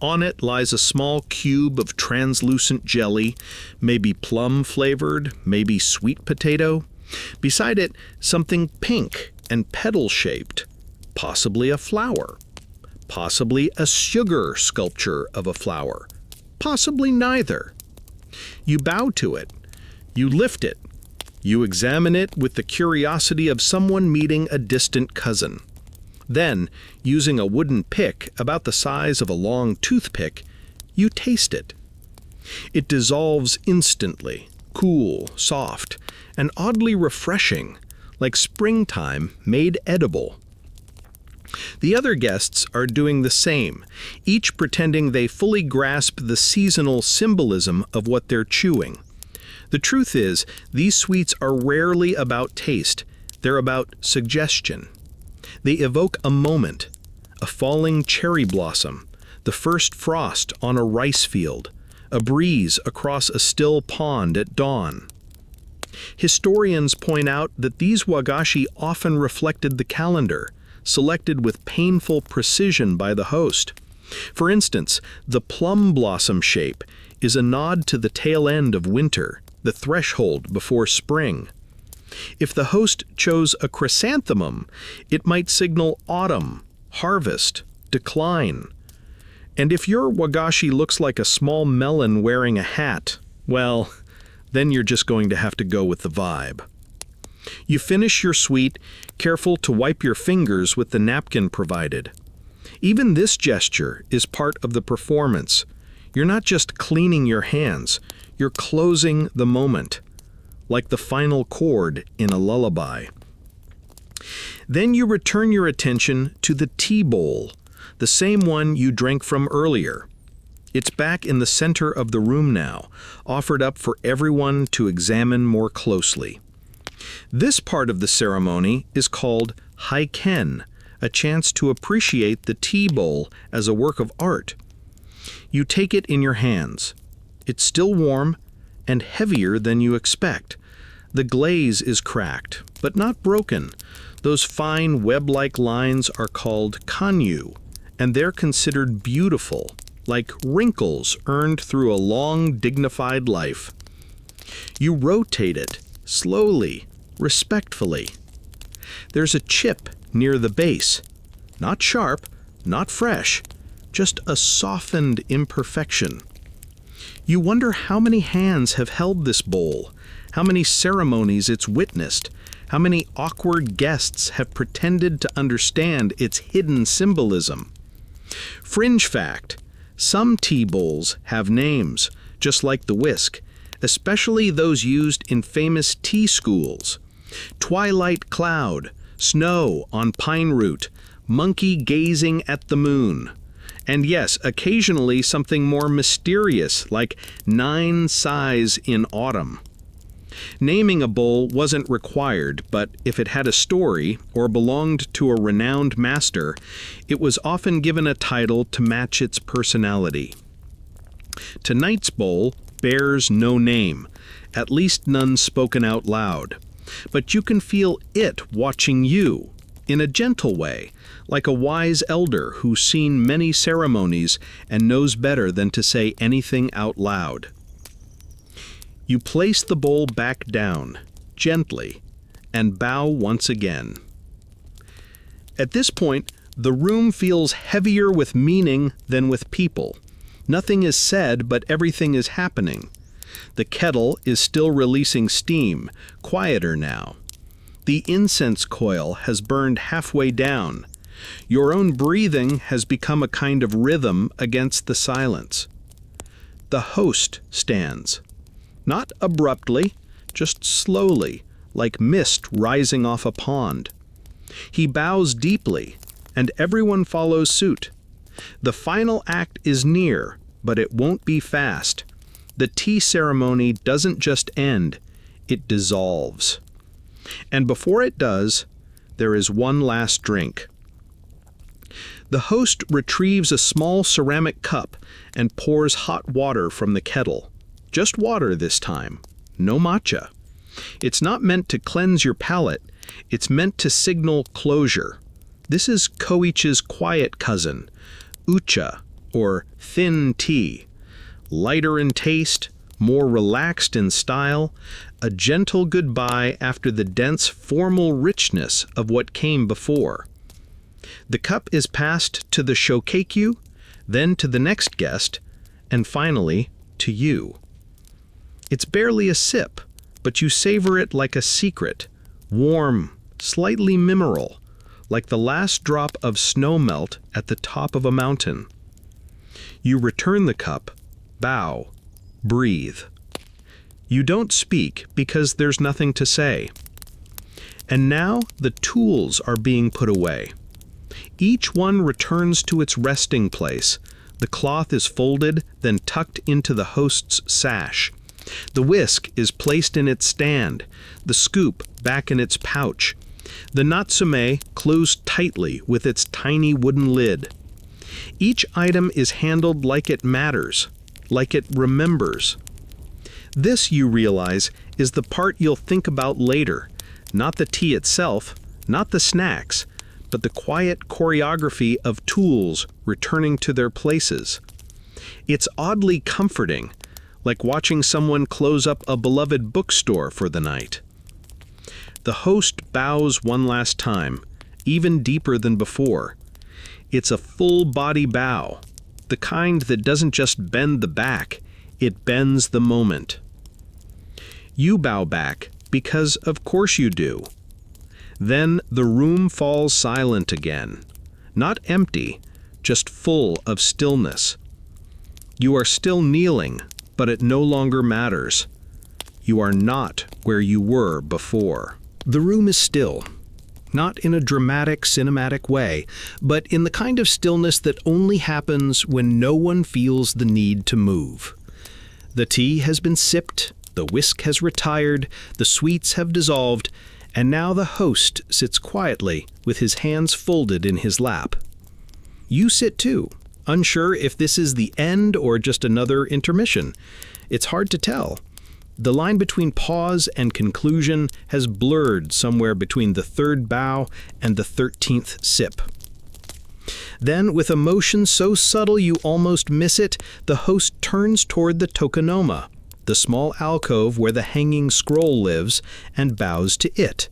On it lies a small cube of translucent jelly, maybe plum-flavored, maybe sweet potato. Beside it, something pink and petal-shaped, possibly a flower, possibly a sugar sculpture of a flower, possibly neither. You bow to it. You lift it. You examine it with the curiosity of someone meeting a distant cousin. Then, using a wooden pick about the size of a long toothpick, you taste it. It dissolves instantly, cool, soft, and oddly refreshing, like springtime made edible. The other guests are doing the same, each pretending they fully grasp the seasonal symbolism of what they're chewing. The truth is, these sweets are rarely about taste. They're about suggestion. They evoke a moment, a falling cherry blossom, the first frost on a rice field, a breeze across a still pond at dawn. Historians point out that these wagashi often reflected the calendar, selected with painful precision by the host. For instance, the plum blossom shape is a nod to the tail end of winter, the threshold before spring. If the host chose a chrysanthemum, it might signal autumn, harvest, decline. And if your wagashi looks like a small melon wearing a hat, well, then you're just going to have to go with the vibe. You finish your sweet, careful to wipe your fingers with the napkin provided. Even this gesture is part of the performance. You're not just cleaning your hands, you're closing the moment, like the final chord in a lullaby. Then you return your attention to the tea bowl, the same one you drank from earlier. It's back in the center of the room now, offered up for everyone to examine more closely. This part of the ceremony is called haiken, a chance to appreciate the tea bowl as a work of art. You take it in your hands. It's still warm and heavier than you expect. The glaze is cracked, but not broken. Those fine web-like lines are called kanyu, and they're considered beautiful, like wrinkles earned through a long, dignified life. You rotate it, slowly, respectfully. There's a chip near the base. Not sharp, not fresh, just a softened imperfection. You wonder how many hands have held this bowl, how many ceremonies it's witnessed, how many awkward guests have pretended to understand its hidden symbolism. Fringe fact: some tea bowls have names, just like the whisk, especially those used in famous tea schools. Twilight cloud, snow on pine root, monkey gazing at the moon. And yes, occasionally something more mysterious, like 9 sighs in autumn. Naming a bowl wasn't required, but if it had a story or belonged to a renowned master, it was often given a title to match its personality. Tonight's bowl bears no name, at least none spoken out loud. But you can feel it watching you, in a gentle way, like a wise elder who's seen many ceremonies and knows better than to say anything out loud. You place the bowl back down, gently, and bow once again. At this point, the room feels heavier with meaning than with people. Nothing is said, but everything is happening. The kettle is still releasing steam, quieter now. The incense coil has burned halfway down. Your own breathing has become a kind of rhythm against the silence. The host stands. Not abruptly, just slowly, like mist rising off a pond. He bows deeply, and everyone follows suit. The final act is near, but it won't be fast. The tea ceremony doesn't just end, it dissolves. And before it does, there is one last drink. The host retrieves a small ceramic cup and pours hot water from the kettle. Just water this time, no matcha. It's not meant to cleanse your palate, it's meant to signal closure. This is Koichi's quiet cousin, ucha, or thin tea. Lighter in taste, more relaxed in style, a gentle goodbye after the dense formal richness of what came before. The cup is passed to the shokekyu, then to the next guest, and finally to you. It's barely a sip, but you savor it like a secret, warm, slightly mineral, like the last drop of snowmelt at the top of a mountain. You return the cup, bow, breathe. You don't speak because there's nothing to say. And now the tools are being put away. Each one returns to its resting place. The cloth is folded, then tucked into the host's sash. The whisk is placed in its stand, the scoop back in its pouch. The natsume closed tightly with its tiny wooden lid. Each item is handled like it matters, like it remembers. This, you realize, is the part you'll think about later, not the tea itself, not the snacks, but the quiet choreography of tools returning to their places. It's oddly comforting, like watching someone close up a beloved bookstore for the night. The host bows one last time, even deeper than before. It's a full-body bow, the kind that doesn't just bend the back, it bends the moment. You bow back because of course you do. Then the room falls silent again, not empty, just full of stillness. You are still kneeling, but it no longer matters. You are not where you were before. The room is still. not in a dramatic, cinematic way, but in the kind of stillness that only happens when no one feels the need to move. The tea has been sipped, the whisk has retired, the sweets have dissolved, and now the host sits quietly with his hands folded in his lap. You sit too, unsure if this is the end or just another intermission. It's hard to tell. The line between pause and conclusion has blurred somewhere between the third bow and the 13th sip. Then, with a motion so subtle you almost miss it, the host turns toward the tokonoma, the small alcove where the hanging scroll lives, and bows to it.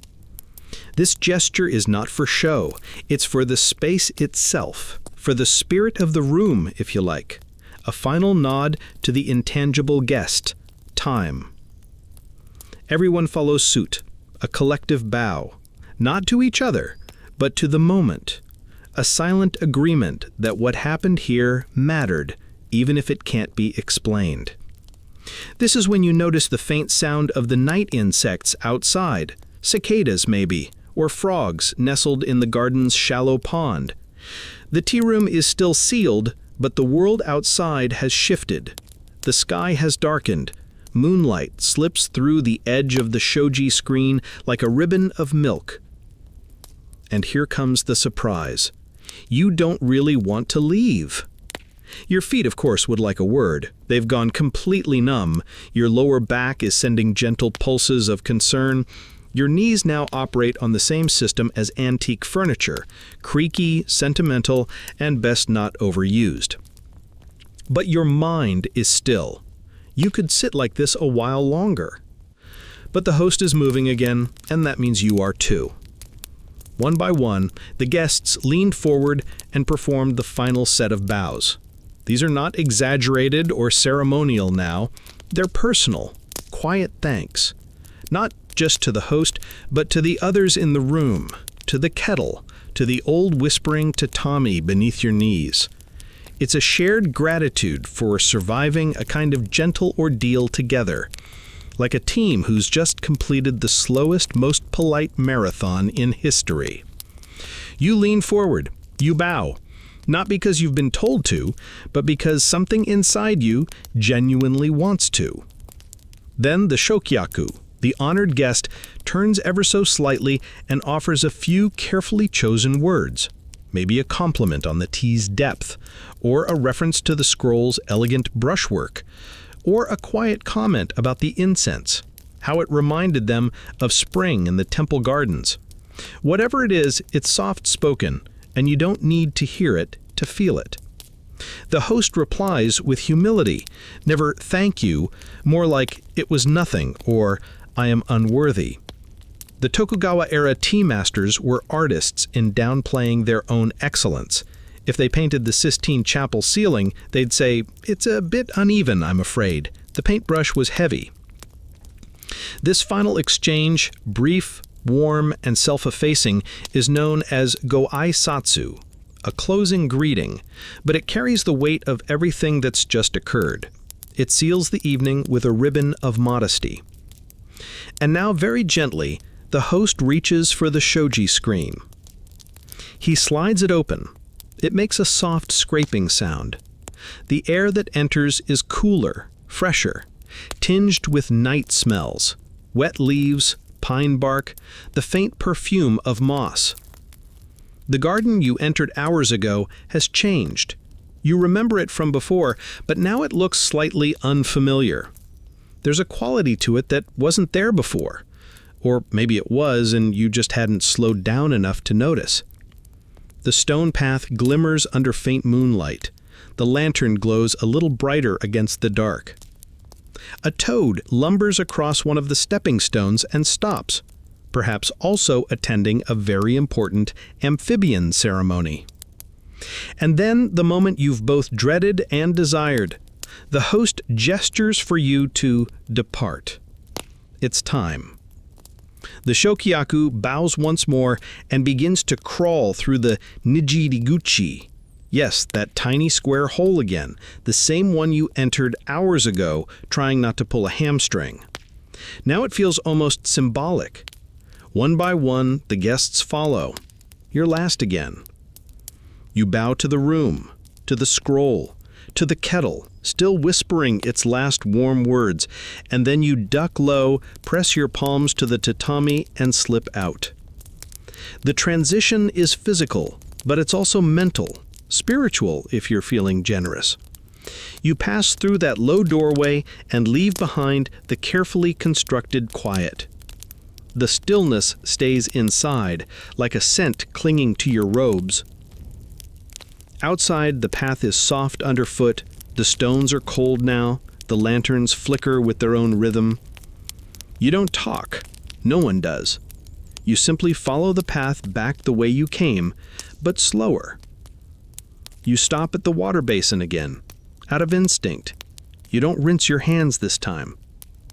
This gesture is not for show. It's for the space itself, for the spirit of the room, if you like. A final nod to the intangible guest, time. Everyone follows suit, a collective bow, not to each other, but to the moment. A silent agreement that what happened here mattered, even if it can't be explained. This is when you notice the faint sound of the night insects outside, cicadas maybe, or frogs nestled in the garden's shallow pond. The tea room is still sealed, but the world outside has shifted. The sky has darkened. Moonlight slips through the edge of the shoji screen like a ribbon of milk. And here comes the surprise. You don't really want to leave. Your feet, of course, would like a word. They've gone completely numb. Your lower back is sending gentle pulses of concern. Your knees now operate on the same system as antique furniture, creaky, sentimental, and best not overused. But your mind is still. You could sit like this a while longer. But the host is moving again, and that means you are too. One by one, the guests leaned forward and performed the final set of bows. These are not exaggerated or ceremonial now. They're personal, quiet thanks. Not just to the host, but to the others in the room, to the kettle, to the old whispering tatami beneath your knees. It's a shared gratitude for surviving a kind of gentle ordeal together, like a team who's just completed the slowest, most polite marathon in history. You lean forward, you bow, not because you've been told to, but because something inside you genuinely wants to. Then the shokyaku, the honored guest, turns ever so slightly and offers a few carefully chosen words. Maybe a compliment on the tea's depth, or a reference to the scroll's elegant brushwork, or a quiet comment about the incense, how it reminded them of spring in the temple gardens. Whatever it is, it's soft-spoken, and you don't need to hear it to feel it. The host replies with humility, never "thank you," more like "it was nothing" or "I am unworthy." The Tokugawa-era tea masters were artists in downplaying their own excellence. If they painted the Sistine Chapel ceiling, they'd say, "It's a bit uneven, I'm afraid. The paintbrush was heavy." This final exchange, brief, warm, and self-effacing, is known as go-ai-satsu, a closing greeting, but it carries the weight of everything that's just occurred. It seals the evening with a ribbon of modesty. And now, very gently, the host reaches for the shoji screen. He slides it open. It makes a soft scraping sound. The air that enters is cooler, fresher, tinged with night smells, wet leaves, pine bark, the faint perfume of moss. The garden you entered hours ago has changed. You remember it from before, but now it looks slightly unfamiliar. There's a quality to it that wasn't there before. Or maybe it was and you just hadn't slowed down enough to notice. The stone path glimmers under faint moonlight. The lantern glows a little brighter against the dark. A toad lumbers across one of the stepping stones and stops, perhaps also attending a very important amphibian ceremony. And then the moment you've both dreaded and desired. The host gestures for you to depart. It's time. The shokyaku bows once more and begins to crawl through the nijiriguchi. Yes, that tiny square hole again, the same one you entered hours ago, trying not to pull a hamstring. Now it feels almost symbolic. One by one, the guests follow. You're last again. You bow to the room, to the scroll, to the kettle, still whispering its last warm words, and then you duck low, press your palms to the tatami, and slip out. The transition is physical, but it's also mental, spiritual if you're feeling generous. You pass through that low doorway and leave behind the carefully constructed quiet. The stillness stays inside, like a scent clinging to your robes. Outside, the path is soft underfoot, the stones are cold now, the lanterns flicker with their own rhythm. You don't talk. No one does. You simply follow the path back the way you came, but slower. You stop at the water basin again, out of instinct. You don't rinse your hands this time.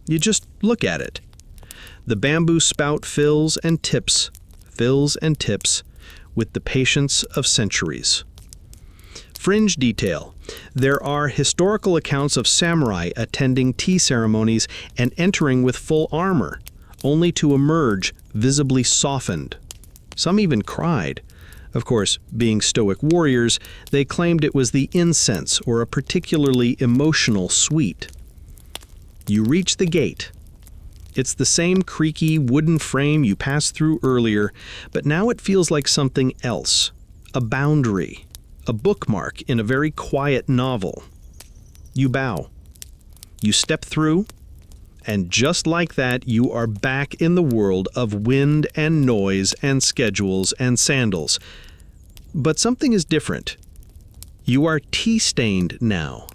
You just look at it. The bamboo spout fills and tips, with the patience of centuries. Fringe detail. There are historical accounts of samurai attending tea ceremonies and entering with full armor, only to emerge visibly softened. Some even cried. Of course, being stoic warriors, they claimed it was the incense or a particularly emotional sweet. You reach the gate. It's the same creaky wooden frame you passed through earlier, but now it feels like something else. A boundary. A bookmark in a very quiet novel. You bow. You step through, and just like that, you are back in the world of wind and noise and schedules and sandals. But something is different. You are tea-stained now,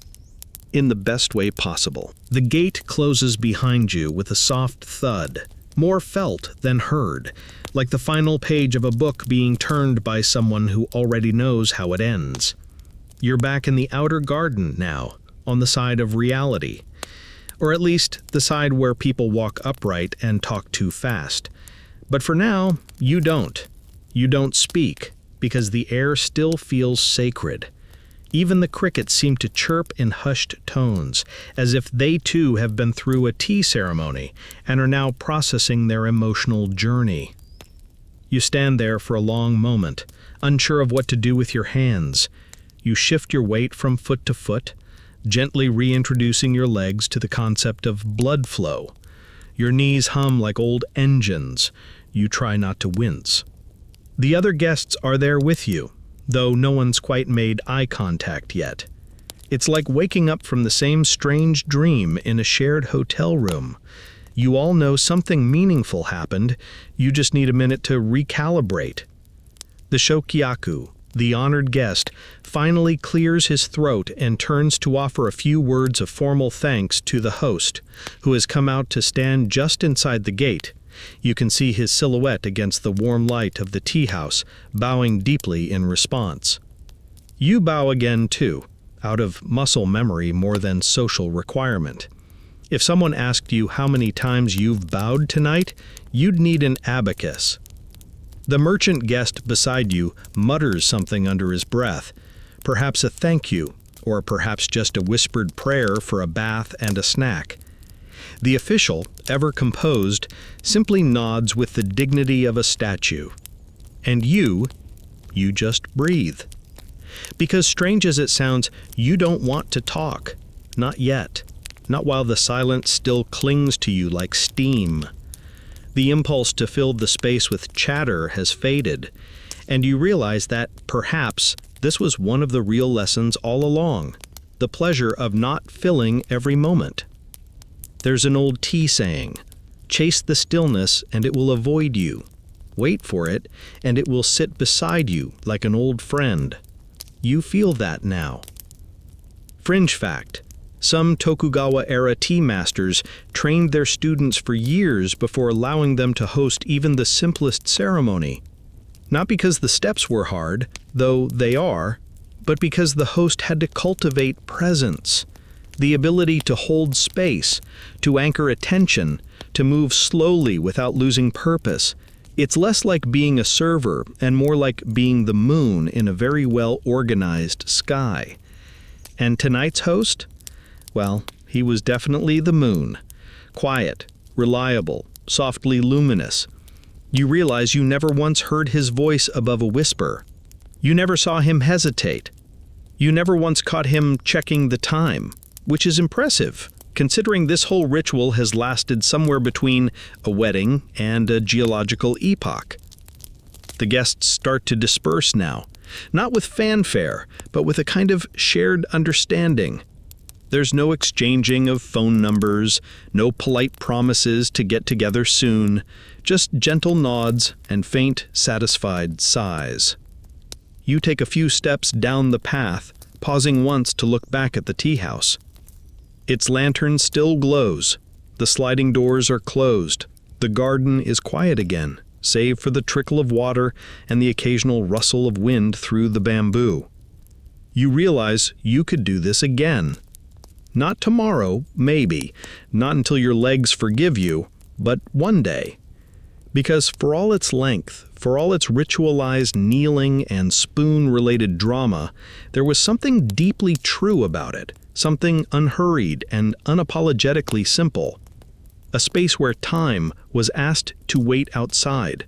in the best way possible. The gate closes behind you with a soft thud, more felt than heard, like the final page of a book being turned by someone who already knows how it ends. You're back in the outer garden now, on the side of reality. Or at least the side where people walk upright and talk too fast. But for now, you don't. You don't speak, because the air still feels sacred. Even the crickets seem to chirp in hushed tones, as if they too have been through a tea ceremony and are now processing their emotional journey. You stand there for a long moment, unsure of what to do with your hands. You shift your weight from foot to foot, gently reintroducing your legs to the concept of blood flow. Your knees hum like old engines. You try not to wince. The other guests are there with you, though no one's quite made eye contact yet. It's like waking up from the same strange dream in a shared hotel room. You all know something meaningful happened, you just need a minute to recalibrate. The shokyaku, the honored guest, finally clears his throat and turns to offer a few words of formal thanks to the host, who has come out to stand just inside the gate. You can see his silhouette against the warm light of the tea house, bowing deeply in response. You bow again, too, out of muscle memory more than social requirement. If someone asked you how many times you've bowed tonight, you'd need an abacus. The merchant guest beside you mutters something under his breath, perhaps a thank you, or perhaps just a whispered prayer for a bath and a snack. The official, ever composed, simply nods with the dignity of a statue. And you just breathe. Because strange as it sounds, you don't want to talk. Not yet. Not while the silence still clings to you like steam. The impulse to fill the space with chatter has faded, and you realize that, perhaps, this was one of the real lessons all along, the pleasure of not filling every moment. There's an old tea saying, chase the stillness and it will avoid you. Wait for it, and it will sit beside you like an old friend. You feel that now. Fringe fact. Some Tokugawa-era tea masters trained their students for years before allowing them to host even the simplest ceremony. Not because the steps were hard, though they are, but because the host had to cultivate presence, the ability to hold space, to anchor attention, to move slowly without losing purpose. It's less like being a server and more like being the moon in a very well-organized sky. And tonight's host? Well, he was definitely the moon. Quiet, reliable, softly luminous. You realize you never once heard his voice above a whisper. You never saw him hesitate. You never once caught him checking the time, which is impressive, considering this whole ritual has lasted somewhere between a wedding and a geological epoch. The guests start to disperse now, not with fanfare, but with a kind of shared understanding. There's no exchanging of phone numbers, no polite promises to get together soon, just gentle nods and faint, satisfied sighs. You take a few steps down the path, pausing once to look back at the tea house. Its lantern still glows. The sliding doors are closed. The garden is quiet again, save for the trickle of water and the occasional rustle of wind through the bamboo. You realize you could do this again. Not tomorrow, maybe, not until your legs forgive you, but one day. Because for all its length, for all its ritualized kneeling and spoon-related drama, there was something deeply true about it, something unhurried and unapologetically simple. A space where time was asked to wait outside.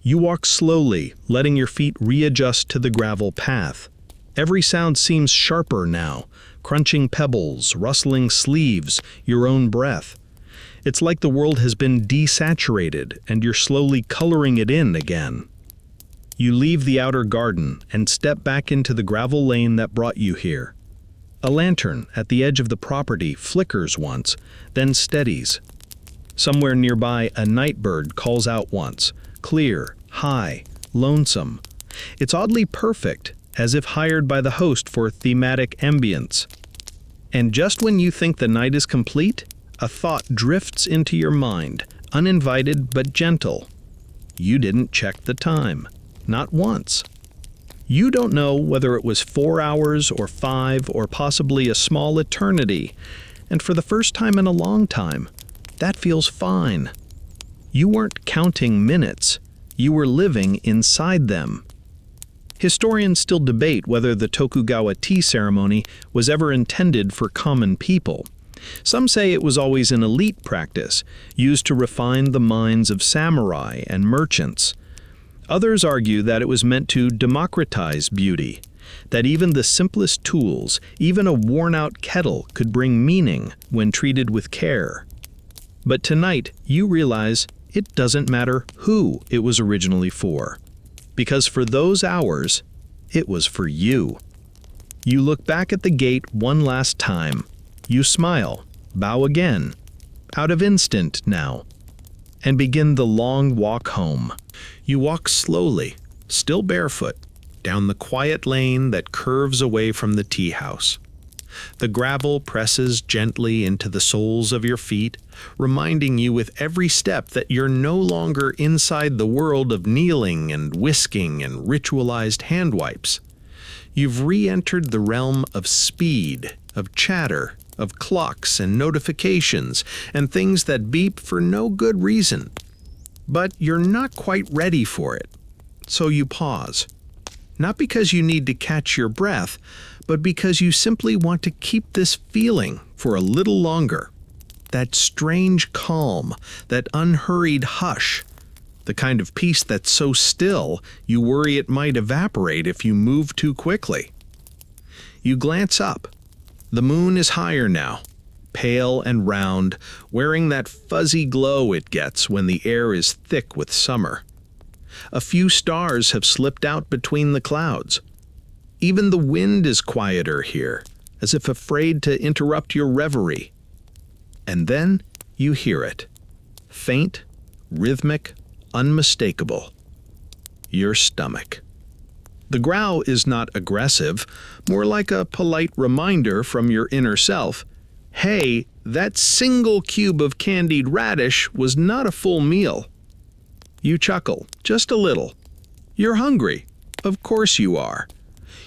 You walk slowly, letting your feet readjust to the gravel path. Every sound seems sharper now, crunching pebbles, rustling sleeves, your own breath. It's like the world has been desaturated and you're slowly coloring it in again. You leave the outer garden and step back into the gravel lane that brought you here. A lantern at the edge of the property flickers once, then steadies. Somewhere nearby, a night bird calls out once, clear, high, lonesome. It's oddly perfect, as if hired by the host for thematic ambience. And just when you think the night is complete, a thought drifts into your mind, uninvited but gentle. You didn't check the time. Not once. You don't know whether it was 4 hours or 5 or possibly a small eternity, and for the first time in a long time, that feels fine. You weren't counting minutes. You were living inside them. Historians still debate whether the Tokugawa tea ceremony was ever intended for common people. Some say it was always an elite practice, used to refine the minds of samurai and merchants. Others argue that it was meant to democratize beauty, that even the simplest tools, even a worn-out kettle, could bring meaning when treated with care. But tonight, you realize it doesn't matter who it was originally for. Because for those hours, it was for you. You look back at the gate one last time. You smile, bow again, out of instinct now, and begin the long walk home. You walk slowly, still barefoot, down the quiet lane that curves away from the tea house. The gravel presses gently into the soles of your feet, reminding you with every step that you're no longer inside the world of kneeling and whisking and ritualized hand wipes. You've re-entered the realm of speed, of chatter, of clocks and notifications, and things that beep for no good reason. But you're not quite ready for it, so you pause. Not because you need to catch your breath, but because you simply want to keep this feeling for a little longer. That strange calm, that unhurried hush, the kind of peace that's so still you worry it might evaporate if you move too quickly. You glance up. The moon is higher now, pale and round, wearing that fuzzy glow it gets when the air is thick with summer. A few stars have slipped out between the clouds. Even the wind is quieter here, as if afraid to interrupt your reverie. And then you hear it. Faint, rhythmic, unmistakable. Your stomach. The growl is not aggressive, more like a polite reminder from your inner self. Hey, that single cube of candied radish was not a full meal. You chuckle, just a little. You're hungry. Of course you are.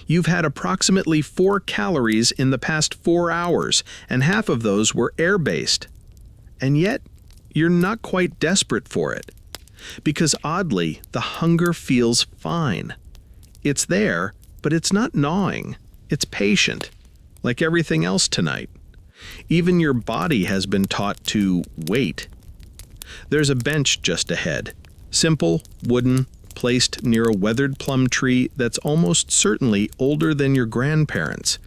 You've had approximately 4 calories in the past 4 hours, and half of those were air-based. And yet, you're not quite desperate for it. Because oddly, the hunger feels fine. It's there, but it's not gnawing. It's patient, like everything else tonight. Even your body has been taught to wait. There's a bench just ahead. Simple, wooden, placed near a weathered plum tree that's almost certainly older than your grandparents'.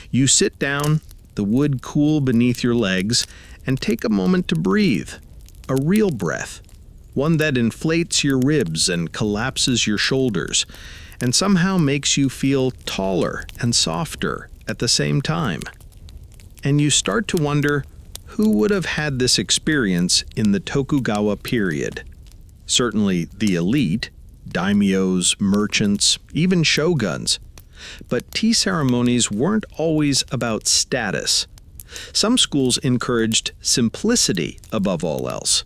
You sit down, the wood cool beneath your legs, and take a moment to breathe. A real breath. One that inflates your ribs and collapses your shoulders, and somehow makes you feel taller and softer at the same time. And you start to wonder, who would have had this experience in the Tokugawa period? Certainly the elite, daimyos, merchants, even shoguns. But tea ceremonies weren't always about status. Some schools encouraged simplicity above all else.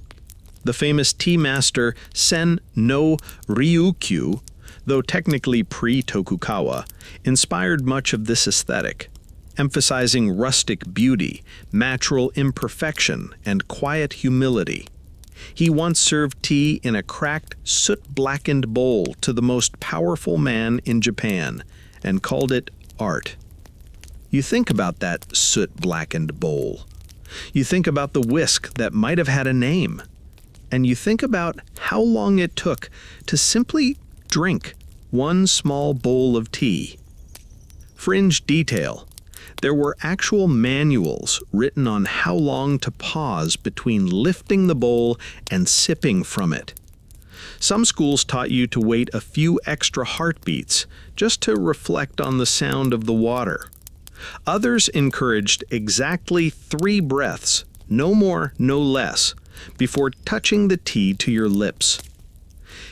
The famous tea master Sen no Ryukyu, though technically pre-Tokugawa, inspired much of this aesthetic, emphasizing rustic beauty, natural imperfection, and quiet humility. He once served tea in a cracked, soot-blackened bowl to the most powerful man in Japan, and called it art. You think about that soot-blackened bowl. You think about the whisk that might have had a name. And you think about how long it took to simply drink one small bowl of tea. Fringe detail. There were actual manuals written on how long to pause between lifting the bowl and sipping from it. Some schools taught you to wait a few extra heartbeats just to reflect on the sound of the water. Others encouraged exactly 3 breaths, no more, no less, before touching the tea to your lips.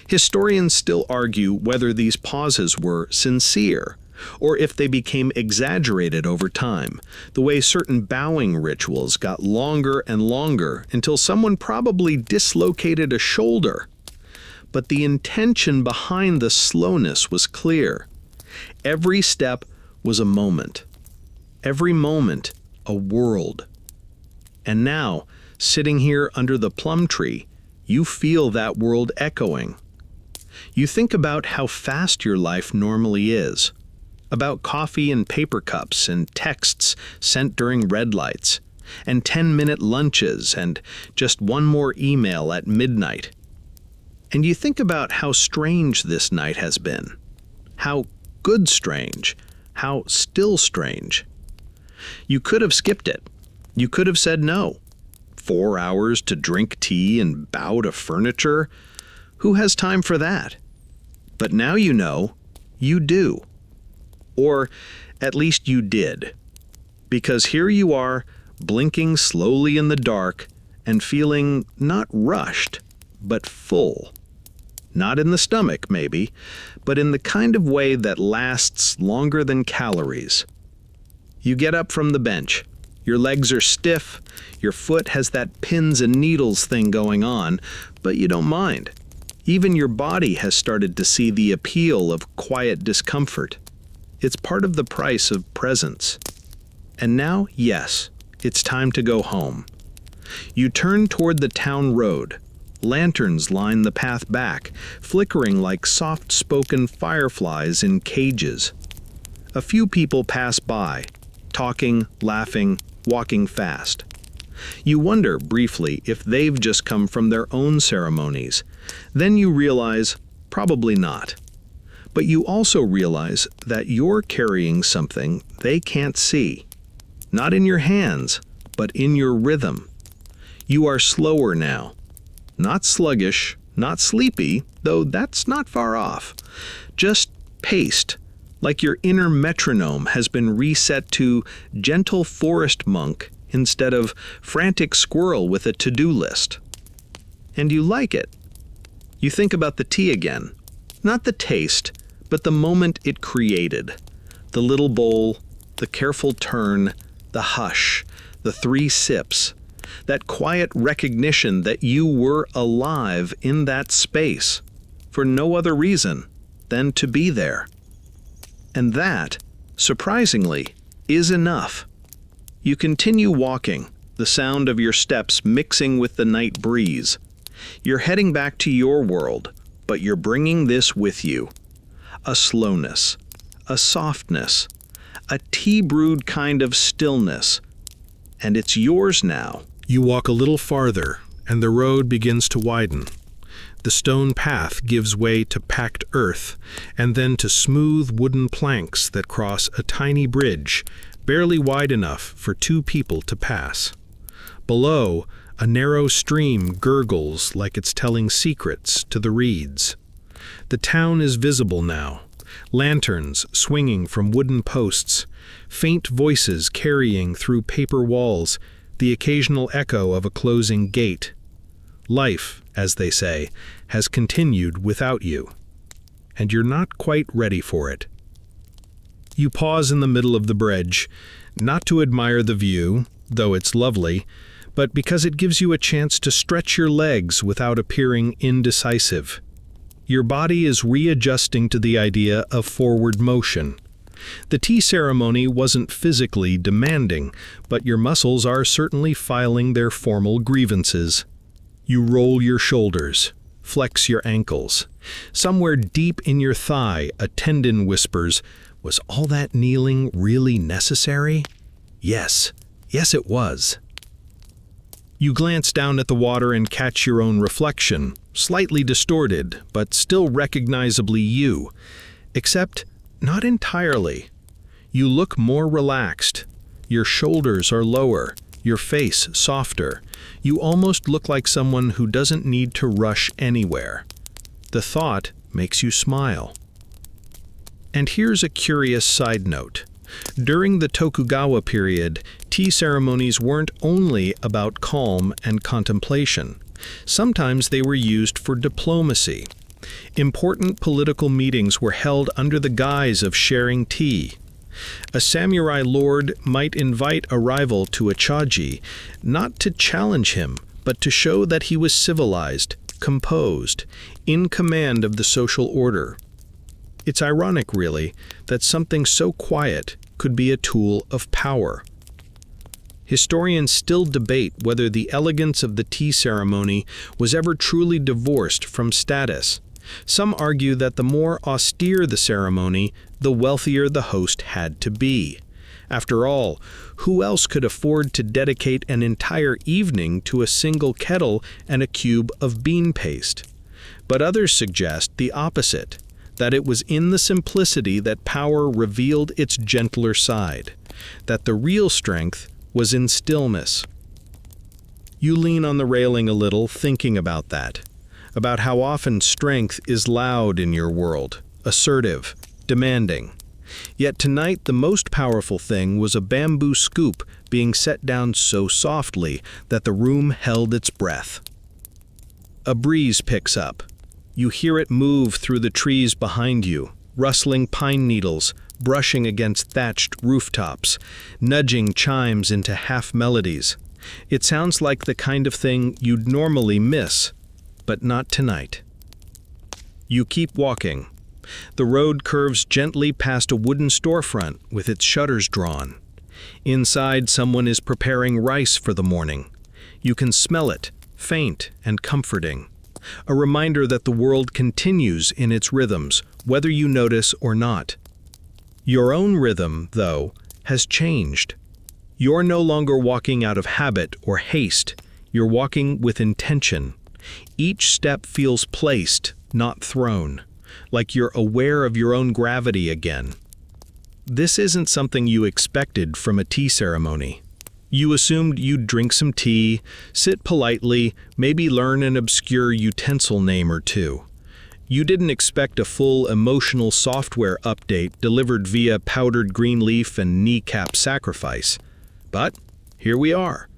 Historians still argue whether these pauses were sincere, or if they became exaggerated over time, the way certain bowing rituals got longer and longer until someone probably dislocated a shoulder. But the intention behind the slowness was clear. Every step was a moment. Every moment, a world. And now, sitting here under the plum tree, you feel that world echoing. You think about how fast your life normally is, about coffee and paper cups and texts sent during red lights, and 10-minute lunches and just one more email at midnight. And you think about how strange this night has been, how good strange, how still strange. You could have skipped it. You could have said no. 4 hours to drink tea and bow to furniture? Who has time for that? But now you know, you do. Or at least you did. Because here you are, blinking slowly in the dark and feeling not rushed, but full. Not in the stomach, maybe, but in the kind of way that lasts longer than calories. You get up from the bench. Your legs are stiff, your foot has that pins and needles thing going on, but you don't mind. Even your body has started to see the appeal of quiet discomfort. It's part of the price of presence. And now, yes, it's time to go home. You turn toward the town road. Lanterns line the path back, flickering like soft-spoken fireflies in cages. A few people pass by, talking, laughing, walking fast. You wonder briefly if they've just come from their own ceremonies. Then you realize, probably not. But you also realize that you're carrying something they can't see. Not in your hands, but in your rhythm. You are slower now. Not sluggish, not sleepy, though that's not far off. Just paced, like your inner metronome has been reset to gentle forest monk instead of frantic squirrel with a to-do list. And you like it. You think about the tea again. Not the taste, but the moment it created. The little bowl, the careful turn, the hush, the 3 sips. That quiet recognition that you were alive in that space, for no other reason than to be there. And that, surprisingly, is enough. You continue walking, the sound of your steps mixing with the night breeze. You're heading back to your world, but you're bringing this with you. A slowness, a softness, a tea-brewed kind of stillness. And it's yours now.
You walk a little farther, and the road begins to widen.
The stone path gives way to packed earth, and then to smooth wooden planks that cross a tiny bridge, barely wide enough for two people to pass. Below, a narrow stream gurgles like it's telling secrets to the reeds. The town is visible now, lanterns swinging from wooden posts, faint voices carrying through paper walls, the occasional echo of a closing gate. Life, as they say, has continued without you, and you're not quite ready for it. You pause in the middle of the bridge, not to admire the view, though it's lovely, but because it gives you a chance to stretch your legs without appearing indecisive. Your body is readjusting to the idea of forward motion. The tea ceremony wasn't physically demanding, but your muscles are certainly filing their formal grievances. You roll your shoulders, flex your ankles. Somewhere deep in your thigh, a tendon whispers, "Was all that kneeling really necessary?" Yes, it was. You glance down at the water and catch your own reflection, slightly distorted, but still recognizably you. Except, not entirely. You look more relaxed. Your shoulders are lower, your face softer. You almost look like someone who doesn't need to rush anywhere. The thought makes you smile. And here's a curious side note. During the Tokugawa period, tea ceremonies weren't only about calm and contemplation. Sometimes they were used for diplomacy. Important political meetings were held under the guise of sharing tea. A samurai lord might invite a rival to a chaji, not to challenge him, but to show that he was civilized, composed, in command of the social order. It's ironic, really, that something so quiet could be a tool of power. Historians still debate whether the elegance of the tea ceremony was ever truly divorced from status. Some argue that the more austere the ceremony, the wealthier the host had to be. After all, who else could afford to dedicate an entire evening to a single kettle and a cube of bean paste? But others suggest the opposite, that it was in the simplicity that power revealed its gentler side, that the real strength was in stillness. You lean on the railing a little, thinking about that, about how often strength is loud in your world, assertive, demanding. Yet tonight the most powerful thing was a bamboo scoop being set down so softly that the room held its breath. A breeze picks up. You hear it move through the trees behind you, rustling pine needles, brushing against thatched rooftops, nudging chimes into half melodies. It sounds like the kind of thing you'd normally miss, but not tonight. You keep walking. The road curves gently past a wooden storefront with its shutters drawn. Inside, someone is preparing rice for the morning. You can smell it, faint and comforting. A reminder that the world continues in its rhythms, whether you notice or not. Your own rhythm, though, has changed. You're no longer walking out of habit or haste. You're walking with intention. Each step feels placed, not thrown, like you're aware of your own gravity again. This isn't something you expected from a tea ceremony. You assumed you'd drink some tea, sit politely, maybe learn an obscure utensil name or two. You didn't expect a full emotional software update delivered via powdered green leaf and kneecap sacrifice. But here we are.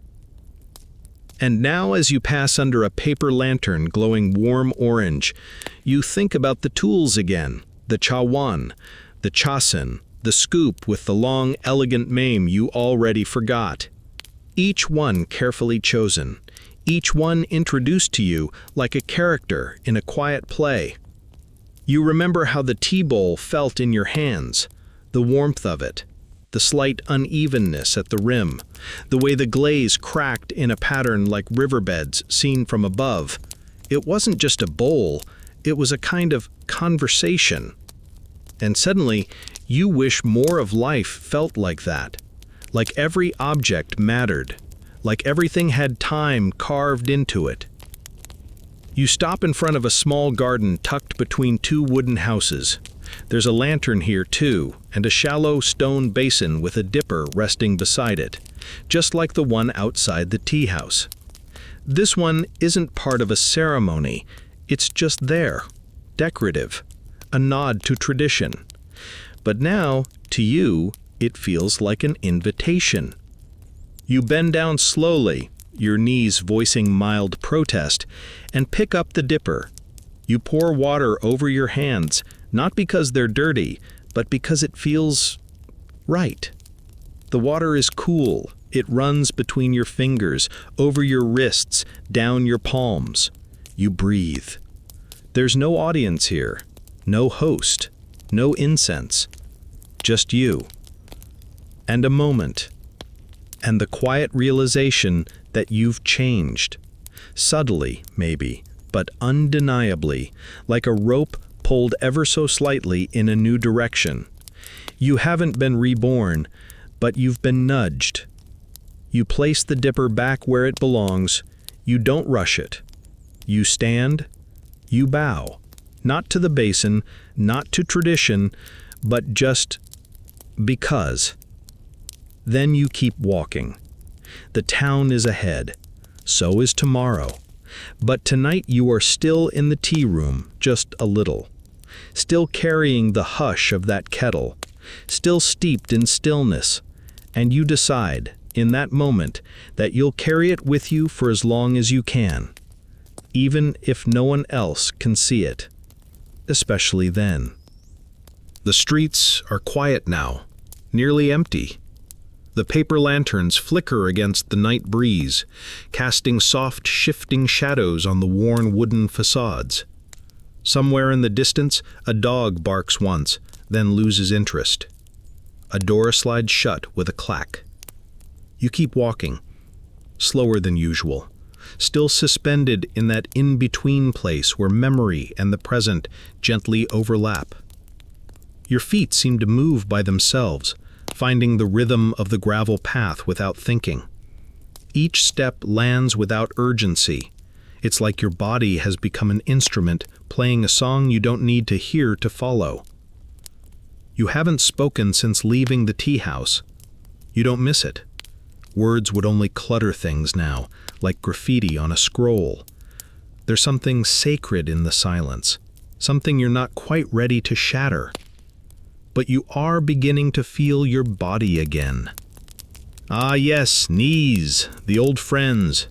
And now, as you pass under a paper lantern glowing warm orange, you think about the tools again, the chawan, the chasen, the scoop with the long, elegant mame you already forgot. Each one carefully chosen, each one introduced to you like a character in a quiet play. You remember how the tea bowl felt in your hands, the warmth of it, the slight unevenness at the rim, the way the glaze cracked in a pattern like riverbeds seen from above. It wasn't just a bowl, it was a kind of conversation. And suddenly, you wish more of life felt like that, like every object mattered, like everything had time carved into it. You stop in front of a small garden tucked between two wooden houses. There's a lantern here too, and a shallow stone basin with a dipper resting beside it, just like the one outside the tea house. This one isn't part of a ceremony, it's just there, decorative, a nod to tradition. But now, to you, it feels like an invitation. You bend down slowly, your knees voicing mild protest, and pick up the dipper. You pour water over your hands, not because they're dirty, but because it feels right. The water is cool. It runs between your fingers, over your wrists, down your palms. You breathe. There's no audience here, no host, no incense, just you. And a moment. And the quiet realization that you've changed. Subtly, maybe, but undeniably, like a rope pulled ever so slightly in a new direction. You haven't been reborn, but you've been nudged. You place the dipper back where it belongs. You don't rush it. You stand. You bow. Not to the basin, not to tradition, but just because. Then you keep walking. The town is ahead. So is tomorrow. But tonight you are still in the tea room, just a little. Still carrying the hush of that kettle. Still steeped in stillness. And you decide, in that moment, that you'll carry it with you for as long as you can. Even if no one else can see it. Especially then. The streets are quiet now, nearly empty. The paper lanterns flicker against the night breeze, casting soft, shifting shadows on the worn wooden facades. Somewhere in the distance, a dog barks once, then loses interest. A door slides shut with a clack. You keep walking, slower than usual, still suspended in that in-between place where memory and the present gently overlap. Your feet seem to move by themselves, finding the rhythm of the gravel path without thinking. Each step lands without urgency. It's like your body has become an instrument playing a song you don't need to hear to follow. You haven't spoken since leaving the tea house. You don't miss it. Words would only clutter things now, like graffiti on a scroll. There's something sacred in the silence, something you're not quite ready to shatter. But you are beginning to feel your body again. Ah yes, knees, the old friends.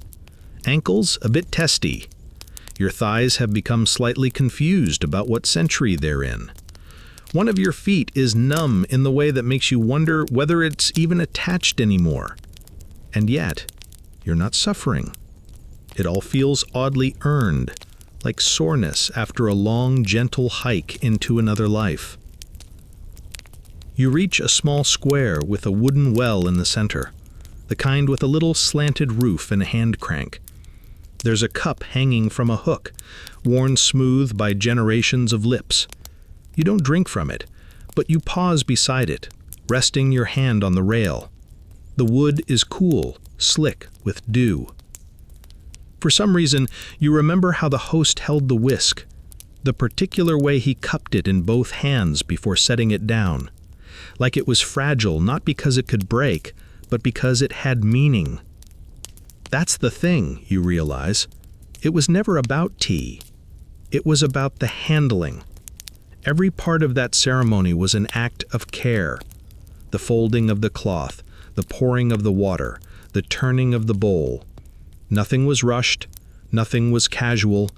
Ankles a bit testy. Your thighs have become slightly confused about what century they're in. One of your feet is numb in the way that makes you wonder whether it's even attached anymore. And yet, you're not suffering. It all feels oddly earned, like soreness after a long, gentle hike into another life. You reach a small square with a wooden well in the center, the kind with a little slanted roof and a hand crank. There's a cup hanging from a hook, worn smooth by generations of lips. You don't drink from it, but you pause beside it, resting your hand on the rail. The wood is cool, slick with dew. For some reason, you remember how the host held the whisk, the particular way he cupped it in both hands before setting it down, like it was fragile not because it could break, but because it had meaning. That's the thing, you realize. It was never about tea. It was about the handling. Every part of that ceremony was an act of care. The folding of the cloth, the pouring of the water, the turning of the bowl. Nothing was rushed, nothing was casual,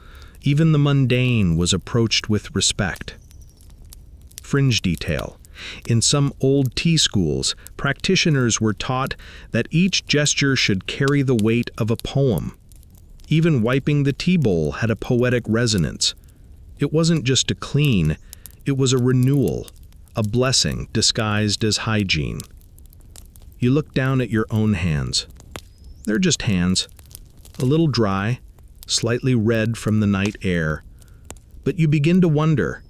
even the mundane was approached with respect. Fringe detail. In some old tea schools, practitioners were taught that each gesture should carry the weight of a poem. Even wiping the tea bowl had a poetic resonance. It wasn't just to clean, it was a renewal, a blessing disguised as hygiene. You look down at your own hands. They're just hands, a little dry, slightly red from the night air. But you begin to wonder,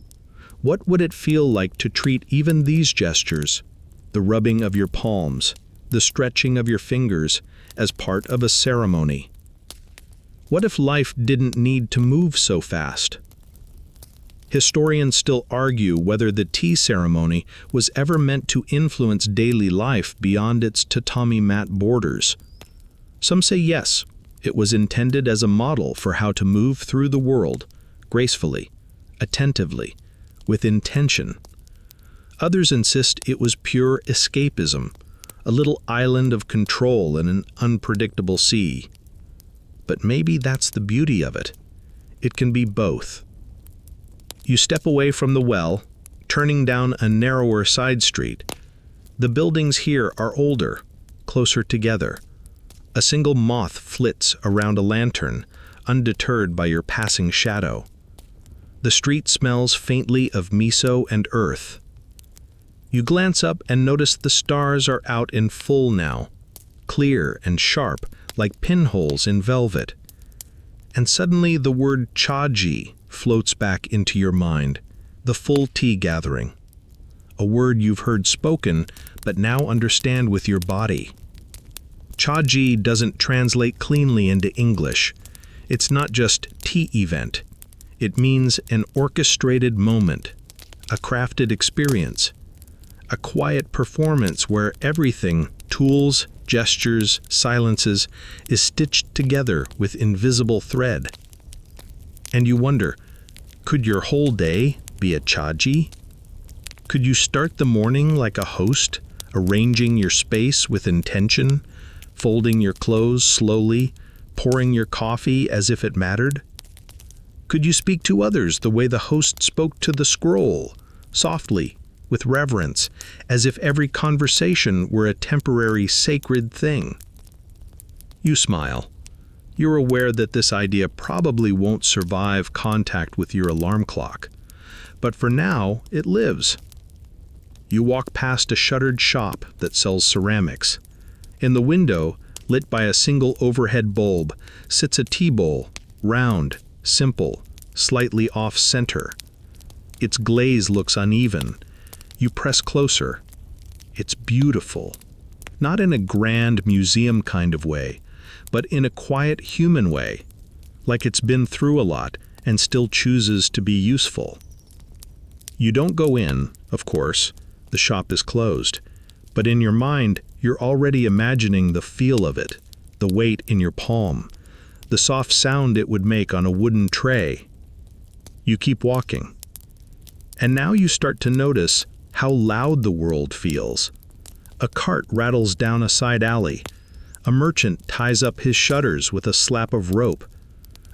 what would it feel like to treat even these gestures, the rubbing of your palms, the stretching of your fingers, as part of a ceremony? What if life didn't need to move so fast? Historians still argue whether the tea ceremony was ever meant to influence daily life beyond its tatami mat borders. Some say yes, it was intended as a model for how to move through the world, gracefully, attentively, with intention. Others insist it was pure escapism, a little island of control in an unpredictable sea. But maybe that's the beauty of it. It can be both. You step away from the well, turning down a narrower side street. The buildings here are older, closer together. A single moth flits around a lantern, undeterred by your passing shadow. The street smells faintly of miso and earth. You glance up and notice the stars are out in full now, clear and sharp, like pinholes in velvet. And suddenly the word chaji floats back into your mind, the full tea gathering. A word you've heard spoken, but now understand with your body. Chaji doesn't translate cleanly into English. It's not just tea event. It means an orchestrated moment, a crafted experience, a quiet performance where everything, tools, gestures, silences, is stitched together with invisible thread. And you wonder, could your whole day be a chaji? Could you start the morning like a host, arranging your space with intention, folding your clothes slowly, pouring your coffee as if it mattered? Could you speak to others the way the host spoke to the scroll, softly, with reverence, as if every conversation were a temporary sacred thing? You smile. You're aware that this idea probably won't survive contact with your alarm clock. But for now, it lives. You walk past a shuttered shop that sells ceramics. In the window, lit by a single overhead bulb, sits a tea bowl, round, simple, slightly off-center. Its glaze looks uneven. You press closer. It's beautiful. Not in a grand museum kind of way, but in a quiet human way, like it's been through a lot and still chooses to be useful. You don't go in, of course. The shop is closed. But in your mind, you're already imagining the feel of it, the weight in your palm, the soft sound it would make on a wooden tray. You keep walking. And now you start to notice how loud the world feels. A cart rattles down a side alley. A merchant ties up his shutters with a slap of rope.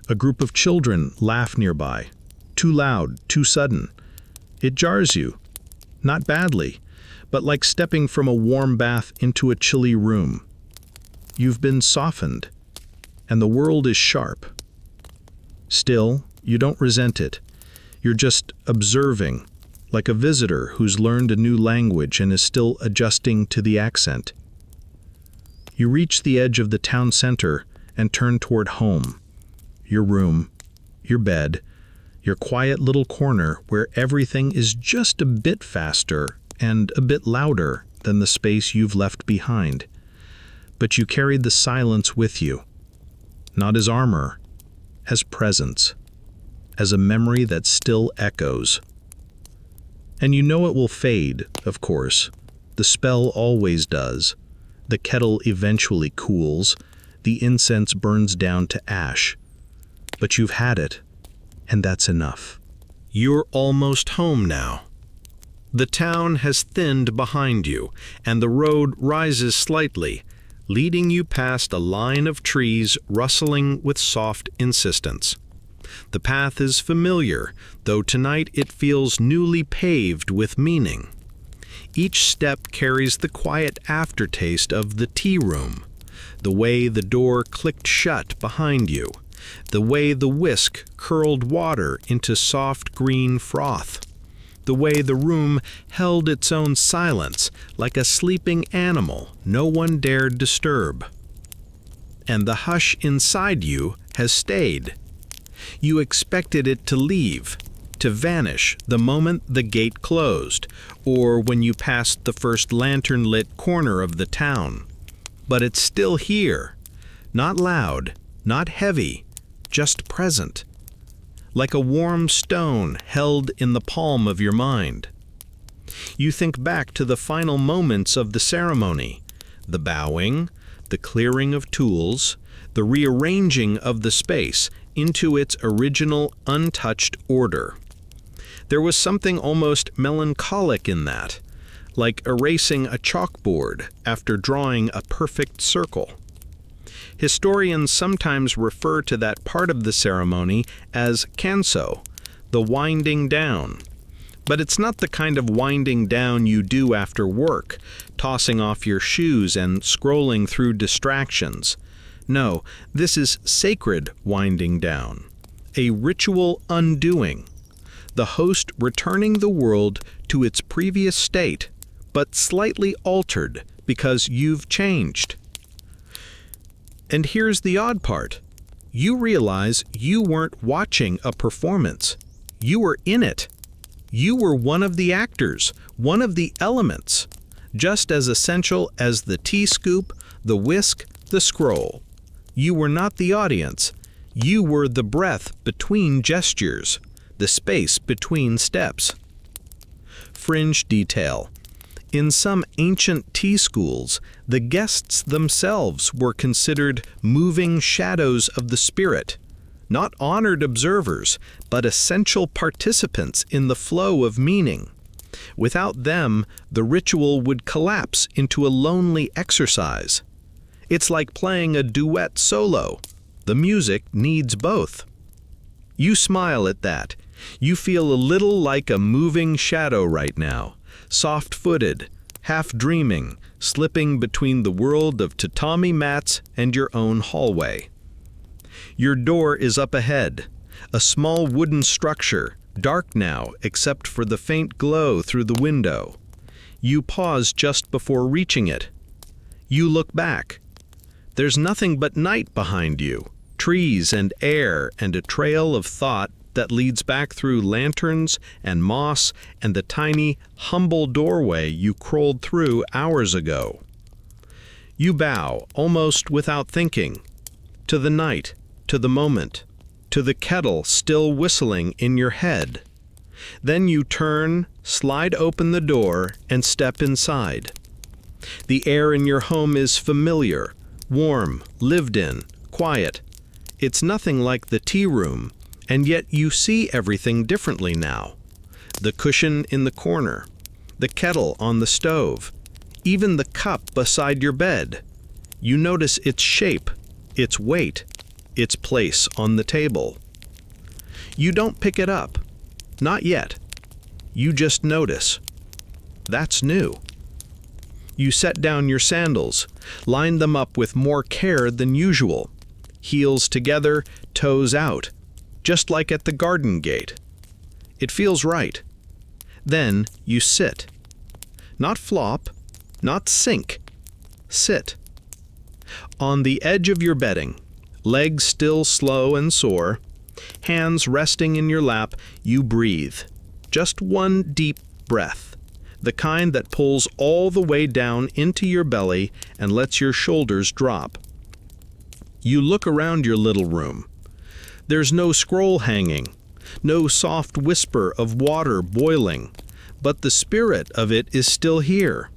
A group of children laugh nearby. Too loud, too sudden. It jars you. Not badly, but like stepping from a warm bath into a chilly room. You've been softened, and the world is sharp. Still, you don't resent it. You're just observing, like a visitor who's learned a new language and is still adjusting to the accent. You reach the edge of the town center and turn toward home. Your room, your bed, your quiet little corner where everything is just a bit faster and a bit louder than the space you've left behind. But you carried the silence with you, not as armor, as presence, as a memory that still echoes. And you know it will fade, of course. The spell always does. The kettle eventually cools. The incense burns down to ash. But you've had it, and that's enough. You're almost home now. The town has thinned behind you, and the road rises slightly, leading you past a line of trees rustling with soft insistence. The path is familiar, though tonight it feels newly paved with meaning. Each step carries the quiet aftertaste of the tea room, the way the door clicked shut behind you, the way the whisk curled water into soft green froth, the way the room held its own silence like a sleeping animal no one dared disturb. And the hush inside you has stayed. You expected it to leave, to vanish the moment the gate closed, or when you passed the first lantern-lit corner of the town. But it's still here, not loud, not heavy, just present, like a warm stone held in the palm of your mind. You think back to the final moments of the ceremony, the bowing, the clearing of tools, the rearranging of the space into its original untouched order. There was something almost melancholic in that, like erasing a chalkboard after drawing a perfect circle. Historians sometimes refer to that part of the ceremony as kanso, the winding down. But it's not the kind of winding down you do after work, tossing off your shoes and scrolling through distractions. No, this is sacred winding down, a ritual undoing, the host returning the world to its previous state, but slightly altered because you've changed. And here's the odd part. You realize you weren't watching a performance. You were in it. You were one of the actors, one of the elements, just as essential as the tea scoop, the whisk, the scroll. You were not the audience. You were the breath between gestures, the space between steps. Fringe detail. In some ancient tea schools, the guests themselves were considered moving shadows of the spirit, not honored observers, but essential participants in the flow of meaning. Without them, the ritual would collapse into a lonely exercise. It's like playing a duet solo. The music needs both. You smile at that. You feel a little like a moving shadow right now, soft-footed, half-dreaming, slipping between the world of tatami mats and your own hallway. Your door is up ahead, a small wooden structure, dark now except for the faint glow through the window. You pause just before reaching it. You look back. There's nothing but night behind you, trees and air and a trail of thought that leads back through lanterns and moss and the tiny, humble doorway you crawled through hours ago. You bow, almost without thinking, to the night, to the moment, to the kettle still whistling in your head. Then you turn, slide open the door, and step inside. The air in your home is familiar, warm, lived in, quiet. It's nothing like the tea room, and yet you see everything differently now. The cushion in the corner, the kettle on the stove, even the cup beside your bed. You notice its shape, its weight, its place on the table. You don't pick it up. Not yet. You just notice. That's new. You set down your sandals, line them up with more care than usual. Heels together, toes out, just like at the garden gate. It feels right. Then you sit. Not flop, not sink. Sit. On the edge of your bedding, legs still slow and sore, hands resting in your lap, you breathe. Just one deep breath, the kind that pulls all the way down into your belly and lets your shoulders drop. You look around your little room. There's no scroll hanging, no soft whisper of water boiling, but the spirit of it is still here.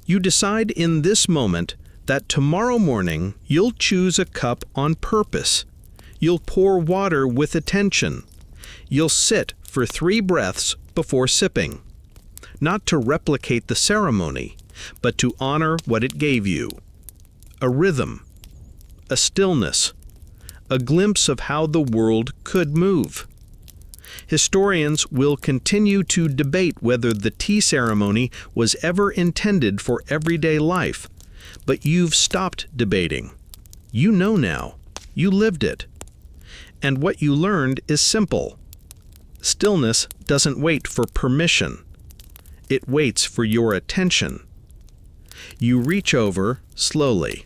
You decide in this moment that tomorrow morning you'll choose a cup on purpose. You'll pour water with attention. You'll sit for 3 breaths before sipping, not to replicate the ceremony, but to honor what it gave you. A rhythm, a stillness, a glimpse of how the world could move. Historians will continue to debate whether the tea ceremony was ever intended for everyday life, but you've stopped debating. You know now. You lived it. And what you learned is simple. Stillness doesn't wait for permission. It waits for your attention. You reach over, slowly,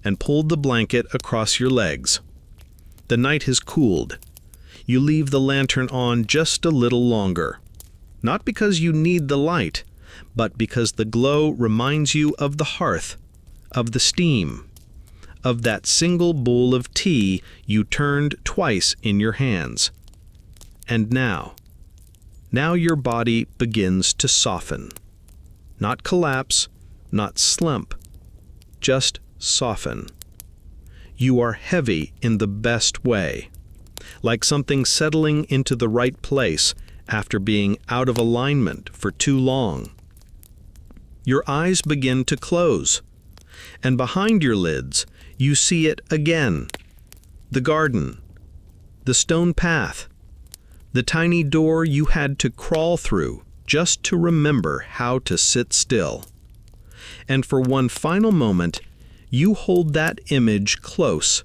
and pull the blanket across your legs. The night has cooled. You leave the lantern on just a little longer. Not because you need the light, but because the glow reminds you of the hearth, of the steam, of that single bowl of tea you turned twice in your hands. And now your body begins to soften. Not collapse, not slump, just soften. You are heavy in the best way, like something settling into the right place after being out of alignment for too long. Your eyes begin to close, and behind your lids, you see it again. The garden, the stone path, the tiny door you had to crawl through just to remember how to sit still. And for one final moment, you hold that image close,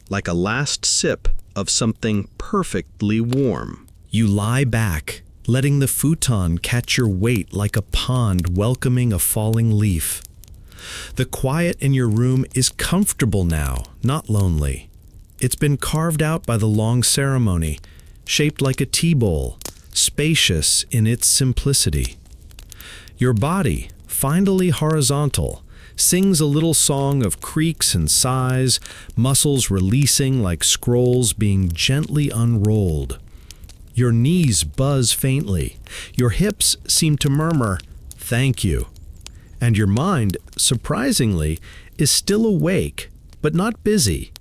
like a last sip of something perfectly warm.
You lie back, letting the futon catch your weight like a pond welcoming a falling leaf. The quiet in your room is comfortable now, not lonely. It's been carved out by the long ceremony, shaped like a tea bowl, spacious in its simplicity. Your body, finally horizontal, sings a little song of creaks and sighs, muscles releasing like scrolls being gently unrolled. Your knees buzz faintly. Your hips seem to murmur, "Thank you." And your mind, surprisingly, is still awake, but not busy.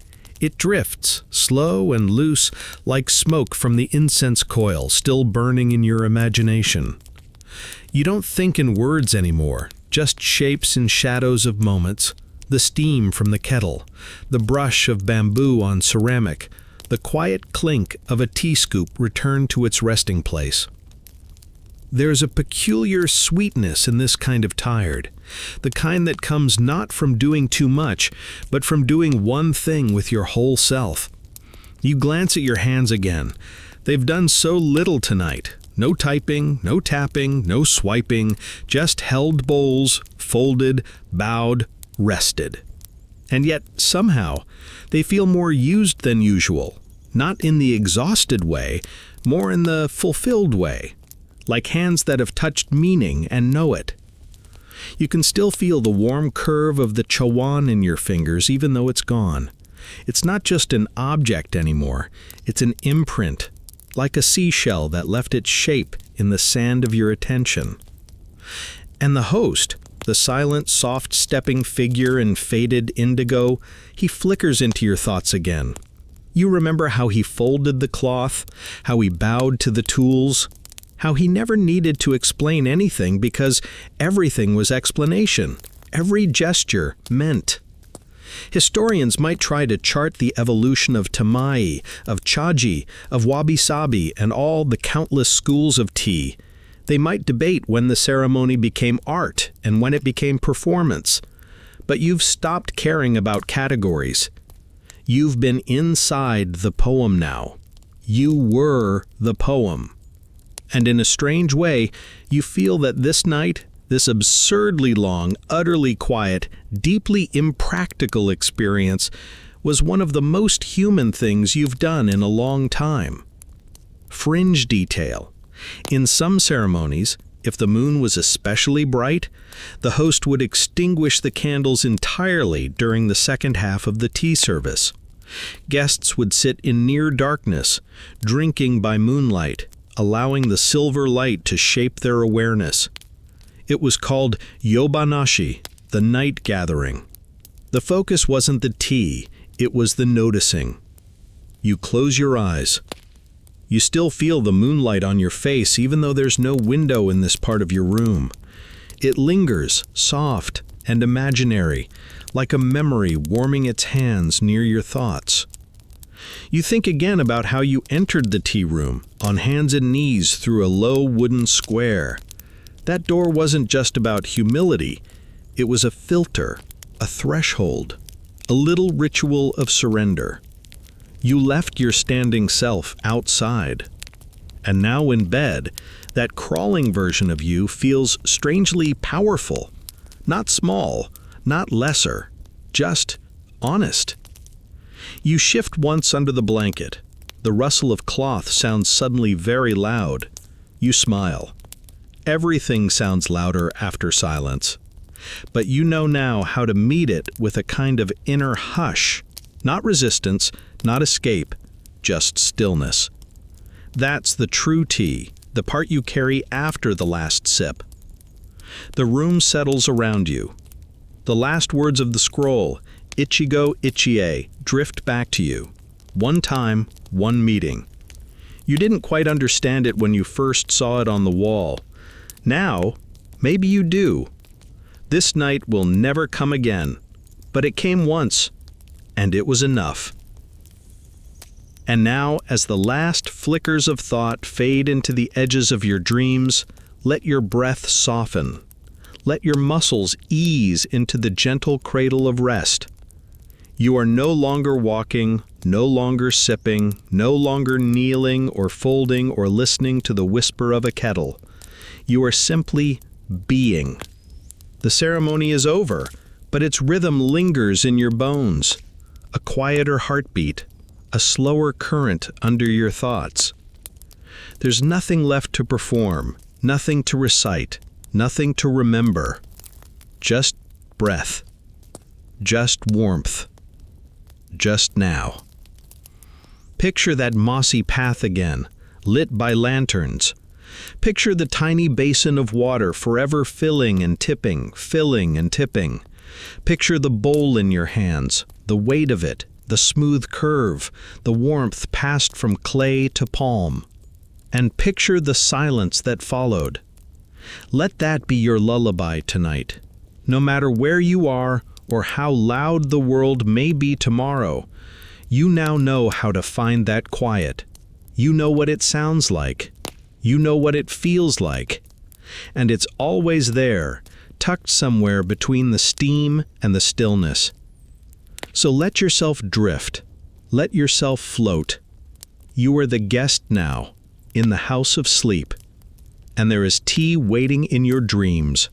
It drifts, slow and loose, like smoke from the incense coil still burning in your imagination. You don't think in words anymore, just shapes and shadows of moments, the steam from the kettle, the brush of bamboo on ceramic, the quiet clink of a tea scoop returned to its resting place. There's a peculiar sweetness in this kind of tired, the kind that comes not from doing too much, but from doing one thing with your whole self. You glance at your hands again. They've done so little tonight. No typing, no tapping, no swiping, just held bowls, folded, bowed, rested. And yet, somehow, they feel more used than usual, not in the exhausted way, more in the fulfilled way, like hands that have touched meaning and know it. You can still feel the warm curve of the chawan in your fingers even though it's gone. It's not just an object anymore, it's an imprint, like a seashell that left its shape in the sand of your attention. And the host, the silent, soft-stepping figure in faded indigo, he flickers into your thoughts again. You remember how he folded the cloth, how he bowed to the tools, how he never needed to explain anything because everything was explanation, every gesture meant. Historians might try to chart the evolution of tamai, of chaji, of wabi-sabi, and all the countless schools of tea. They might debate when the ceremony became art and when it became performance. But you've stopped caring about categories. You've been inside the poem now. You were the poem. And in a strange way, you feel that this night, this absurdly long, utterly quiet, deeply impractical experience was one of the most human things you've done in a long time. Fringe detail. In some ceremonies, if the moon was especially bright, the host would extinguish the candles entirely during the second half of the tea service. Guests would sit in near darkness, drinking by moonlight, allowing the silver light to shape their awareness. It was called yobanashi, the night gathering. The focus wasn't the tea, it was the noticing. You close your eyes. You still feel the moonlight on your face even though there's no window in this part of your room. It lingers, soft and imaginary, like a memory warming its hands near your thoughts. You think again about how you entered the tea room, on hands and knees through a low wooden square. That door wasn't just about humility, it was a filter, a threshold, a little ritual of surrender. You left your standing self outside. And now in bed, that crawling version of you feels strangely powerful. Not small, not lesser, just honest. You shift once under the blanket. The rustle of cloth sounds suddenly very loud. You smile. Everything sounds louder after silence.
But you know now how to meet it with a kind of inner hush, not resistance, not escape, just stillness. That's the true tea, the part you carry after the last sip. The room settles around you. The last words of the scroll, Ichigo Ichie, drift back to you. One time, one meeting. You didn't quite understand it when you first saw it on the wall. Now, maybe you do. This night will never come again, but it came once, and it was enough. And now, as the last flickers of thought fade into the edges of your dreams, let your breath soften. Let your muscles ease into the gentle cradle of rest. You are no longer walking, no longer sipping, no longer kneeling or folding or listening to the whisper of a kettle. You are simply being. The ceremony is over, but its rhythm lingers in your bones. A quieter heartbeat, a slower current under your thoughts. There's nothing left to perform, nothing to recite, nothing to remember. Just breath. Just warmth. Just now. Picture that mossy path again, lit by lanterns. Picture the tiny basin of water forever filling and tipping, filling and tipping. Picture the bowl in your hands, the weight of it, the smooth curve, the warmth passed from clay to palm. And picture the silence that followed. Let that be your lullaby tonight. No matter where you are or how loud the world may be tomorrow, you now know how to find that quiet. You know what it sounds like. You know what it feels like. And it's always there, tucked somewhere between the steam and the stillness. So let yourself drift. Let yourself float. You are the guest now, in the house of sleep. And there is tea waiting in your dreams.